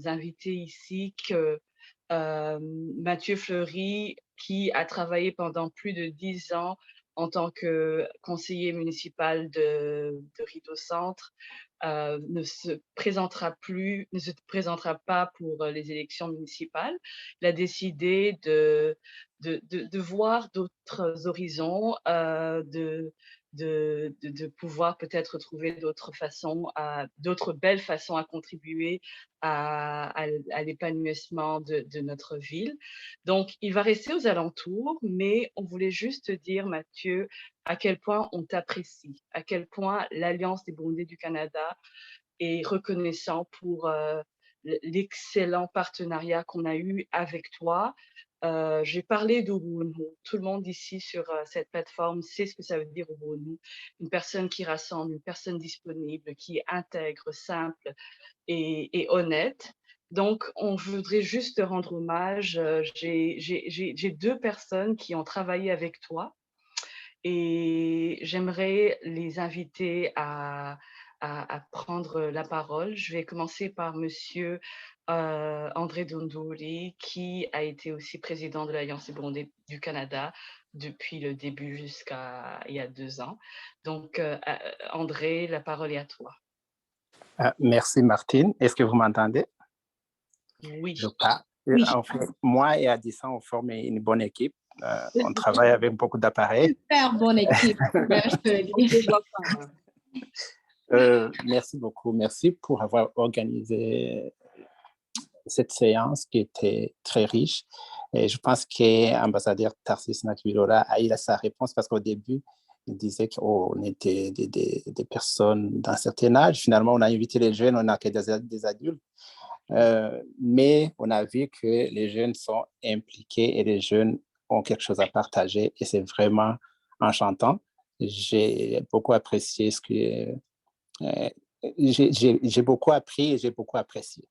invités ici que Mathieu Fleury, qui a travaillé pendant plus de 10 ans en tant que conseiller municipal de Rideau Centre, ne se présentera pas pour les élections municipales. Il a décidé de voir d'autres horizons, de pouvoir peut-être trouver d'autres belles façons à contribuer à l'épanouissement de notre ville. Donc, il va rester aux alentours, mais on voulait juste dire, Mathieu, à quel point on t'apprécie, à quel point l'Alliance des Burundais du Canada est reconnaissant pour l'excellent partenariat qu'on a eu avec toi. J'ai parlé d'Ubuntu. Tout le monde ici sur cette plateforme sait ce que ça veut dire Ubuntu. Une personne qui rassemble, une personne disponible, qui est intègre, simple et honnête. Donc, on voudrait juste te rendre hommage. J'ai 2 personnes qui ont travaillé avec toi et j'aimerais les inviter à prendre la parole. Je vais commencer par Monsieur André Dondouli, qui a été aussi président de l'Alliance des Burundais du Canada depuis le début jusqu'à il y a 2 ans. Donc, André, la parole est à toi. Merci Martine. Est-ce que vous m'entendez? Oui. Oui. En fait, moi et Addison, on forme une bonne équipe. On travaille avec beaucoup d'appareils. Super bonne équipe. Merci beaucoup. Merci pour avoir organisé cette séance qui était très riche. Et je pense que l'ambassadeur Tarsis Nakwilola a eu sa réponse parce qu'au début, il disait qu'on était des personnes d'un certain âge. Finalement, on a invité les jeunes, on n'a que des adultes. Mais on a vu que les jeunes sont impliqués et les jeunes ont quelque chose à partager et c'est vraiment enchantant. J'ai beaucoup apprécié j'ai beaucoup appris et j'ai beaucoup apprécié.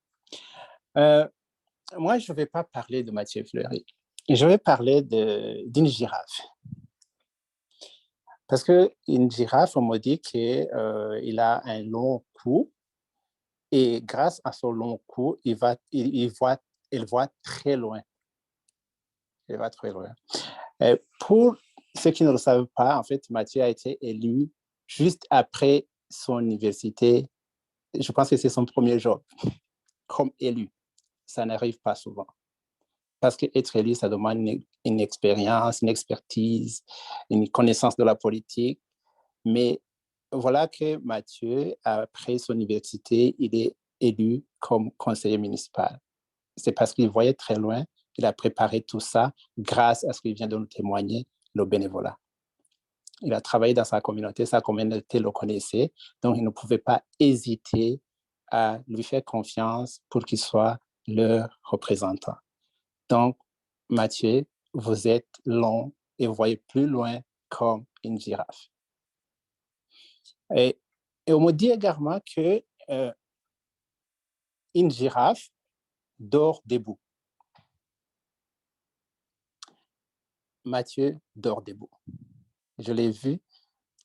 Moi, je ne vais pas parler de Mathieu Fleury. Je vais parler d'une girafe. Parce qu'une girafe, on me dit qu'il a un long cou et grâce à son long cou, il voit très loin. Il va très loin. Pour ceux qui ne le savent pas, en fait, Mathieu a été élu juste après son université. Je pense que c'est son premier job comme élu. Ça n'arrive pas souvent. Parce qu'être élu, ça demande une expérience, une expertise, une connaissance de la politique. Mais voilà que Mathieu, après son université, il est élu comme conseiller municipal. C'est parce qu'il voyait très loin. Il a préparé tout ça grâce à ce qu'il vient de nous témoigner, le bénévolat. Il a travaillé dans sa communauté le connaissait, donc il ne pouvait pas hésiter à lui faire confiance pour qu'il soit leur représentant. Donc, Mathieu, vous êtes long et vous voyez plus loin comme une girafe. Et on me dit également que une girafe dort debout. Mathieu dort debout. Je l'ai vu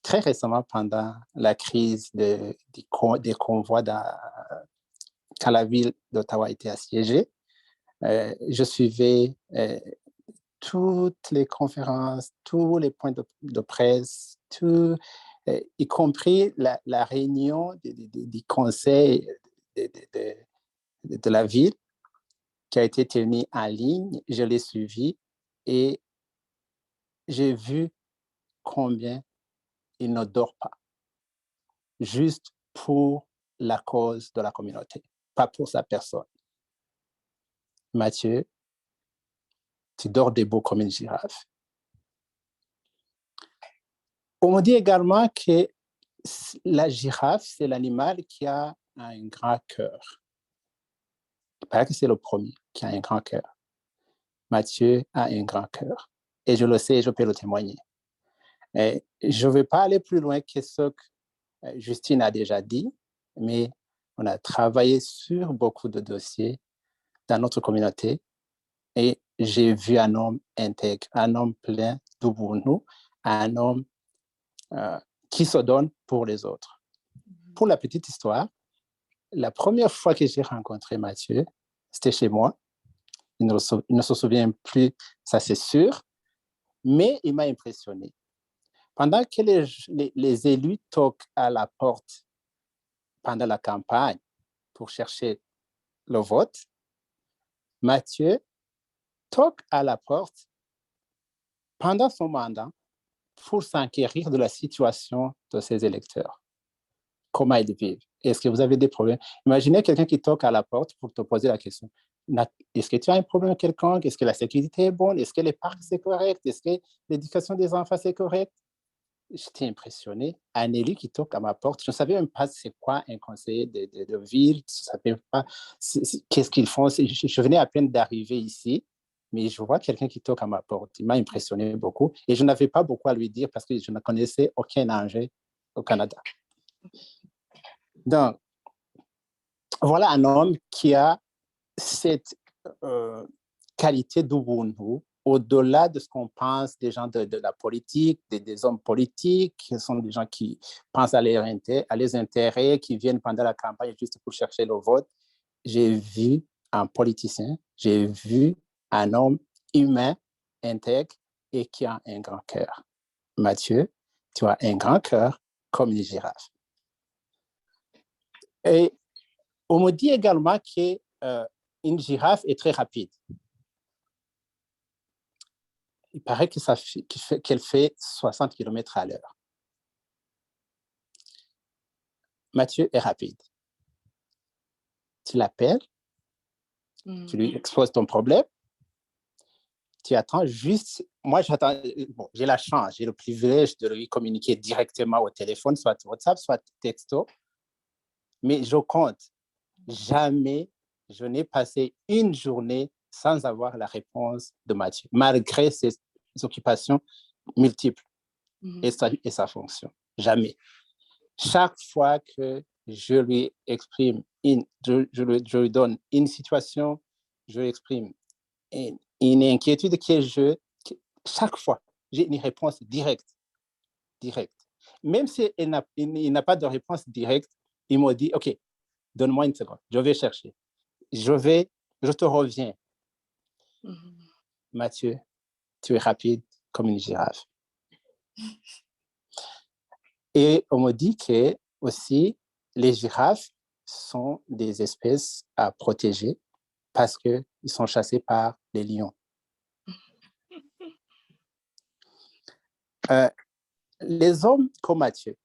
très récemment pendant la crise des convois quand la ville d'Ottawa était assiégée. Je suivais toutes les conférences, tous les points de presse, y compris la réunion du conseil de la ville qui a été tenue en ligne. Je l'ai suivi et j'ai vu combien il ne dort pas, juste pour la cause de la communauté, pas pour sa personne. Mathieu, tu dors debout comme une girafe. On me dit également que la girafe, c'est l'animal qui a un grand cœur. Il paraît que c'est le premier qui a un grand cœur. Mathieu a un grand cœur. Et je le sais, je peux le témoigner. Et je ne vais pas aller plus loin que ce que Justine a déjà dit, mais on a travaillé sur beaucoup de dossiers dans notre communauté et j'ai vu un homme intègre, un homme plein d'ubuntu, un homme qui se donne pour les autres. Pour la petite histoire, la première fois que j'ai rencontré Mathieu, c'était chez moi. Il ne se souvient plus, ça c'est sûr, mais il m'a impressionné. Pendant que les élus toquent à la porte pendant la campagne pour chercher le vote, Mathieu toque à la porte pendant son mandat pour s'enquérir de la situation de ses électeurs. Comment ils vivent? Est-ce que vous avez des problèmes? Imaginez quelqu'un qui toque à la porte pour te poser la question. Est-ce que tu as un problème quelconque? Est-ce que la sécurité est bonne? Est-ce que les parcs, c'est correct? Est-ce que l'éducation des enfants, c'est correct? J'étais impressionné. Un élu qui toque à ma porte. Je ne savais même pas c'est quoi un conseiller de ville. Je ne savais pas qu'est-ce qu'ils font. Je venais à peine d'arriver ici, mais je vois quelqu'un qui toque à ma porte. Il m'a impressionné beaucoup. Et je n'avais pas beaucoup à lui dire parce que je ne connaissais aucun enjeu au Canada. Donc, voilà un homme qui a cette qualité d'ubuntu au-delà de ce qu'on pense des gens de la politique, des hommes politiques, qui sont des gens qui pensent à les intérêts, qui viennent pendant la campagne juste pour chercher le vote. J'ai vu un politicien, j'ai vu un homme humain, intègre et qui a un grand cœur. Mathieu, tu as un grand cœur comme une girafe. Et on me dit également qu'une girafe est très rapide. Il paraît qu'elle fait 60 km à l'heure. Mathieu est rapide. Tu l'appelles, tu lui exposes ton problème, tu attends juste. Moi, j'attends. Bon, j'ai la chance, j'ai le privilège de lui communiquer directement au téléphone, soit WhatsApp, soit texto. Mais je compte. Jamais je n'ai passé une journée sans avoir la réponse de Mathieu, malgré ses occupations multiples et sa fonction. Jamais. Chaque fois que je lui exprime, je lui donne une situation, je lui exprime une inquiétude chaque fois, j'ai une réponse directe. directe. Même s'il n'a pas de réponse directe, il m'a dit, OK, donne-moi une seconde, je vais chercher. Je te reviens. Mathieu, tu es rapide comme une girafe. Et on me dit que aussi, les girafes sont des espèces à protéger parce qu'ils sont chassés par les lions. Les hommes comme Mathieu,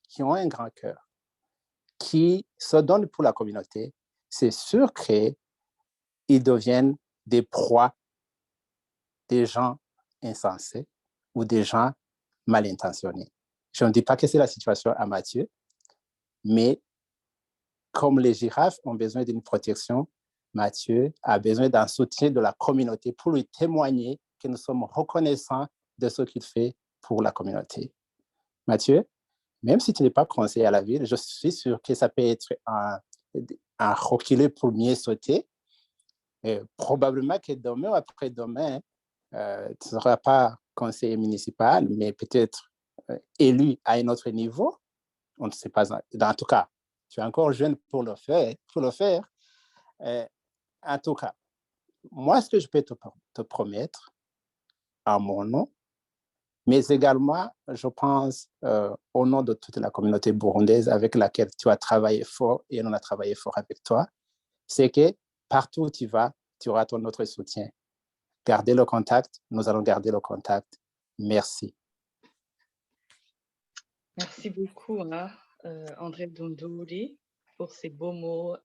qui ont un grand cœur, qui se donnent pour la communauté, c'est sûr qu'ils deviennent des proies des gens insensés ou des gens mal intentionnés. Je ne dis pas que c'est la situation à Mathieu, mais comme les girafes ont besoin d'une protection, Mathieu a besoin d'un soutien de la communauté pour lui témoigner que nous sommes reconnaissants de ce qu'il fait pour la communauté. Mathieu, même si tu n'es pas conseiller à la ville, je suis sûr que ça peut être un reculé pour mieux sauter. Et probablement que demain ou après-demain, tu ne seras pas conseiller municipal, mais peut-être élu à un autre niveau. On ne sait pas. En tout cas, tu es encore jeune pour le faire. En tout cas, moi, ce que je peux te promettre en mon nom, mais également, je pense, au nom de toute la communauté burundaise avec laquelle tu as travaillé fort et on a travaillé fort avec toi, c'est que partout où tu vas, tu auras notre soutien. Gardez le contact, nous allons garder le contact. Merci. Merci beaucoup, André Dondouli, pour ces beaux mots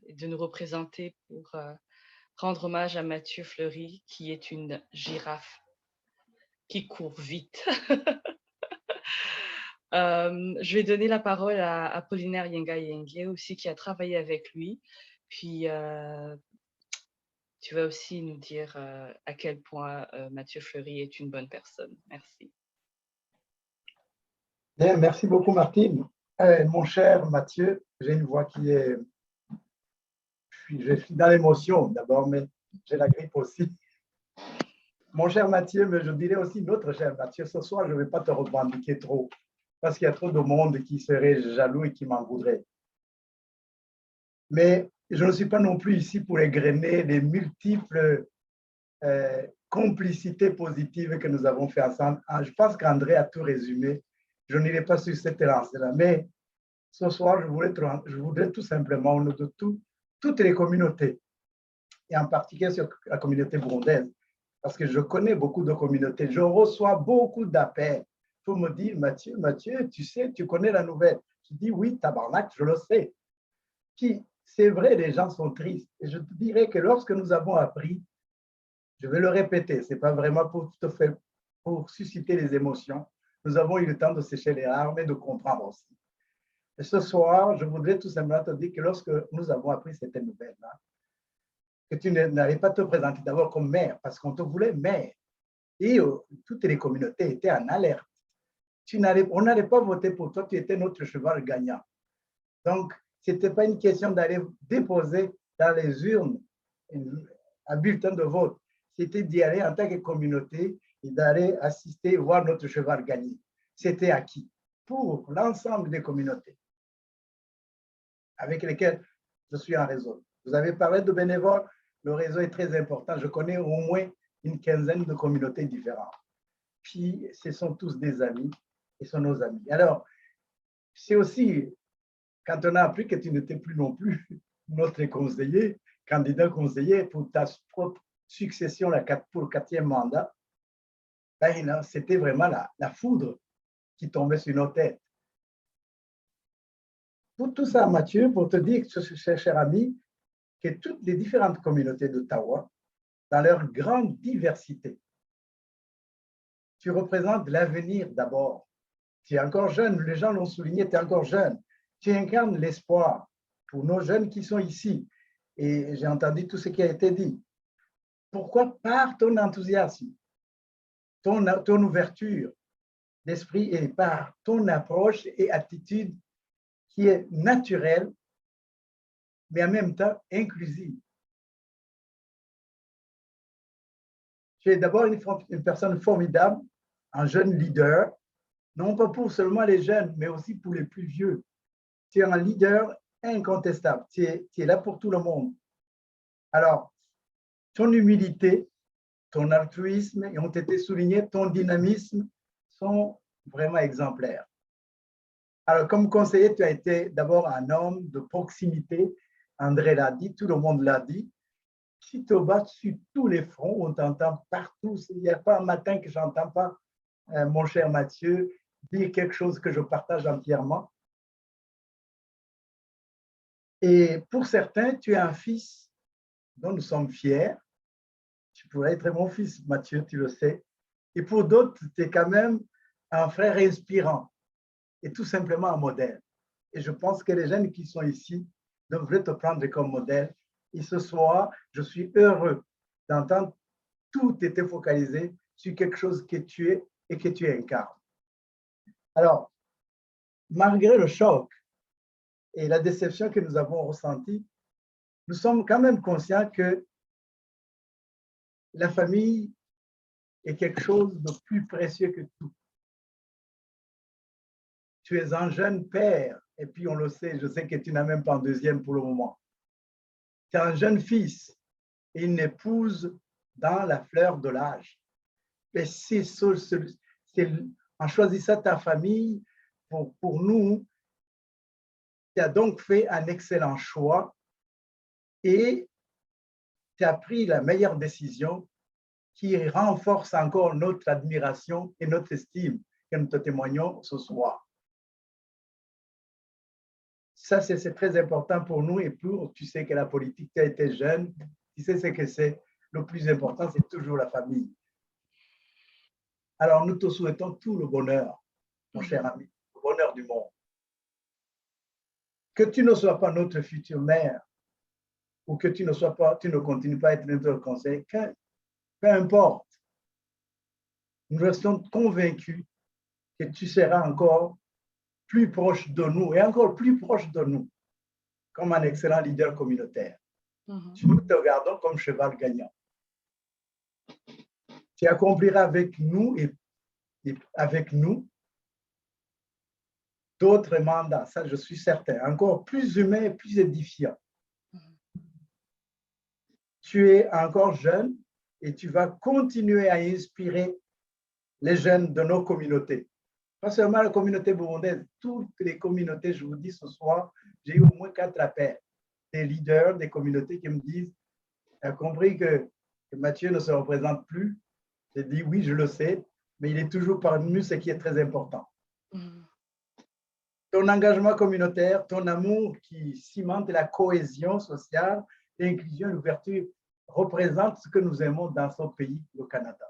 et de nous représenter pour rendre hommage à Mathieu Fleury, qui est une girafe qui court vite. Je vais donner la parole à Apollinaire Yenga Yengue aussi, qui a travaillé avec lui. Puis, tu vas aussi nous dire à quel point Mathieu Fleury est une bonne personne. Merci. Bien, merci beaucoup, Martine. Mon cher Mathieu, j'ai une voix qui est... Je suis dans l'émotion d'abord, mais j'ai la grippe aussi. Mon cher Mathieu, mais je dirais aussi notre cher Mathieu, ce soir, je ne vais pas te revendiquer trop, parce qu'il y a trop de monde qui serait jaloux et qui m'en voudrait. Mais je ne suis pas non plus ici pour égrener les multiples complicités positives que nous avons fait ensemble. Je pense qu'André a tout résumé. Je n'irai pas sur cette lancée-là. Mais ce soir, je voudrais tout simplement, au nom de toutes les communautés, et en particulier sur la communauté burundaise, parce que je connais beaucoup de communautés, je reçois beaucoup d'appels pour me dire, Mathieu, tu sais, tu connais la nouvelle. Je dis, oui, tabarnak, je le sais. C'est vrai, les gens sont tristes. Et je te dirais que lorsque nous avons appris, je vais le répéter, ce n'est pas vraiment pour susciter les émotions, nous avons eu le temps de sécher les larmes et de comprendre aussi. Et ce soir, je voudrais tout simplement te dire que lorsque nous avons appris cette nouvelle-là, que tu n'allais pas te présenter d'abord comme maire, parce qu'on te voulait maire. Et toutes les communautés étaient en alerte. On n'allait pas voter pour toi, tu étais notre cheval gagnant. Donc, ce n'était pas une question d'aller déposer dans les urnes un bulletin de vote. C'était d'y aller en tant que communauté et d'aller assister, voir notre cheval gagner. C'était acquis pour l'ensemble des communautés avec lesquelles je suis en réseau. Vous avez parlé de bénévoles, le réseau est très important. Je connais au moins une quinzaine de communautés différentes. Puis, ce sont tous des amis et sont nos amis. Alors, c'est aussi, quand on a appris que tu n'étais plus non plus notre conseiller, candidat conseiller pour ta propre succession pour le 4e mandat, ben, c'était vraiment la foudre qui tombait sur nos têtes. Pour tout ça, Mathieu, pour te dire, cher ami, que toutes les différentes communautés d'Ottawa, dans leur grande diversité, tu représentes l'avenir d'abord. Tu es encore jeune, les gens l'ont souligné, tu es encore jeune. Tu incarnes l'espoir pour nos jeunes qui sont ici. Et j'ai entendu tout ce qui a été dit. Pourquoi? Par ton enthousiasme, ton ouverture d'esprit et par ton approche et attitude qui est naturelle, mais en même temps inclusive. Tu es d'abord une personne formidable, un jeune leader non pas pour seulement les jeunes, mais aussi pour les plus vieux. Tu es un leader incontestable, tu es là pour tout le monde. Alors, ton humilité, ton altruisme ont été soulignés, ton dynamisme sont vraiment exemplaires. Alors, comme conseiller, tu as été d'abord un homme de proximité. André l'a dit, tout le monde l'a dit. Tu te bats sur tous les fronts, on t'entend partout. Il n'y a pas un matin que je n'entends pas, mon cher Mathieu, dire quelque chose que je partage entièrement. Et pour certains, tu es un fils dont nous sommes fiers. Tu pourrais être mon fils, Mathieu, tu le sais. Et pour d'autres, tu es quand même un frère inspirant et tout simplement un modèle. Et je pense que les jeunes qui sont ici devraient te prendre comme modèle. Et ce soir, je suis heureux d'entendre tout était focalisé sur quelque chose que tu es et que tu incarnes. Alors, malgré le choc et la déception que nous avons ressentie, nous sommes quand même conscients que la famille est quelque chose de plus précieux que tout. Tu es un jeune père, et puis on le sait, je sais que tu n'as même pas un deuxième pour le moment. Tu es un jeune fils et une épouse dans la fleur de l'âge. Et c'est en choisissant ta famille, pour nous, tu as donc fait un excellent choix et tu as pris la meilleure décision qui renforce encore notre admiration et notre estime que nous te témoignons ce soir. Ça, c'est très important pour nous et tu sais que la politique, tu as été jeune, tu sais ce que c'est. Le plus important, c'est toujours la famille. Alors, nous te souhaitons tout le bonheur, mon cher ami, le bonheur du monde. Que tu ne sois pas notre future mère ou que tu ne continues pas à être notre conseil, peu importe. Nous restons convaincus que tu seras encore plus proche de nous et encore plus proche de nous comme un excellent leader communautaire. Nous te regardons comme cheval gagnant. Tu accompliras avec nous et avec nous d'autres mandats, ça je suis certain, encore plus humains et plus édifiants. Tu es encore jeune et tu vas continuer à inspirer les jeunes de nos communautés. Pas seulement la communauté burundaise, toutes les communautés, je vous dis ce soir, j'ai eu au moins 4 appels, des leaders des communautés qui me disent, tu as compris que Mathieu ne se représente plus. J'ai dit oui, je le sais, mais il est toujours parmi nous, ce qui est très important. Ton engagement communautaire, ton amour qui cimente la cohésion sociale, l'inclusion et l'ouverture représente ce que nous aimons dans ce pays, le Canada.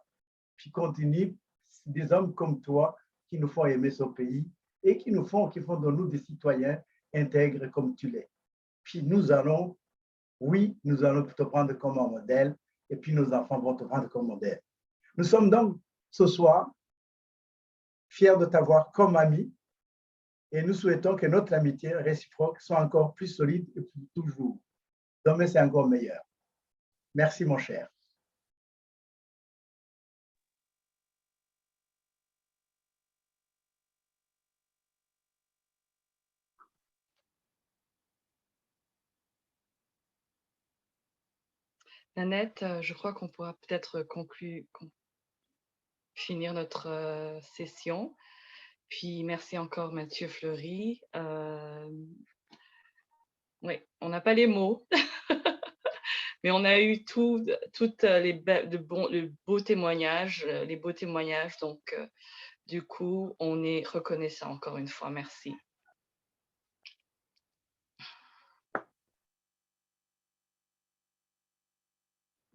Puis continue, des hommes comme toi qui nous font aimer ce pays et qui font de nous des citoyens intègres comme tu l'es. Puis nous allons te prendre comme un modèle et puis nos enfants vont te prendre comme modèle. Nous sommes donc ce soir fiers de t'avoir comme ami et nous souhaitons que notre amitié réciproque soit encore plus solide et pour toujours. Demain, c'est encore meilleur. Merci, mon cher. Nanette, je crois qu'on pourra peut-être finir notre session. Puis merci encore Mathieu Fleury. Oui, on n'a pas les mots, mais on a eu toutes les beaux témoignages, Donc, du coup, on est reconnaissant encore une fois. Merci.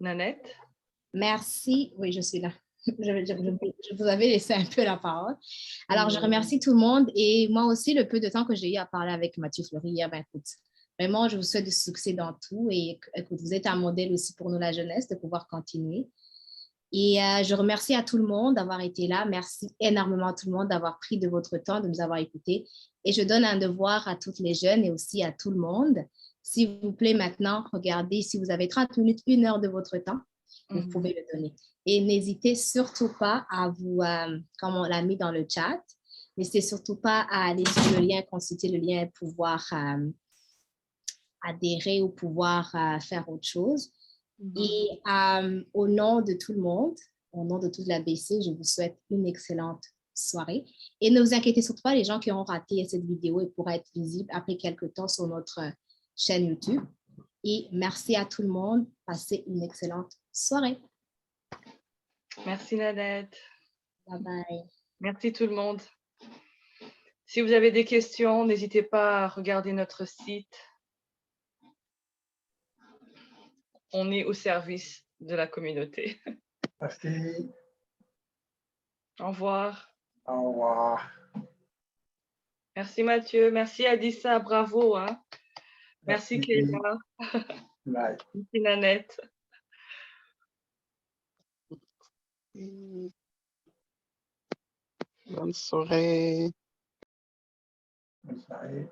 Nanette? Merci. Oui, je suis là. Je vous avais laissé un peu la parole. Alors, je remercie tout le monde et moi aussi, le peu de temps que j'ai eu à parler avec Mathieu Fleury hier, écoute, vraiment, je vous souhaite du succès dans tout et écoute, vous êtes un modèle aussi pour nous, la jeunesse, de pouvoir continuer. Et je remercie à tout le monde d'avoir été là. Merci énormément à tout le monde d'avoir pris de votre temps, de nous avoir écoutés. Et je donne un devoir à toutes les jeunes et aussi à tout le monde. S'il vous plaît, maintenant, regardez, si vous avez 30 minutes, 1 heure de votre temps, vous pouvez le donner. Et n'hésitez surtout pas à vous, comme on l'a mis dans le chat, N'hésitez surtout pas à aller sur le lien, consulter le lien et pouvoir adhérer ou pouvoir faire autre chose. Et au nom de tout le monde, au nom de toute la BC, je vous souhaite une excellente soirée. Et ne vous inquiétez surtout pas, les gens qui ont raté cette vidéo, elle pourra être visible après quelques temps sur notre chaîne YouTube. Et merci à tout le monde. Passez une excellente soirée. Merci Nanette. Bye bye. Merci tout le monde. Si vous avez des questions, n'hésitez pas à regarder notre site. On est au service de la communauté. Merci. Au revoir. Au revoir. Merci Mathieu. Merci Adissa. Bravo. Hein. Merci Kélia. Bye. Merci Nanette. Bonne soirée. Bonne soirée.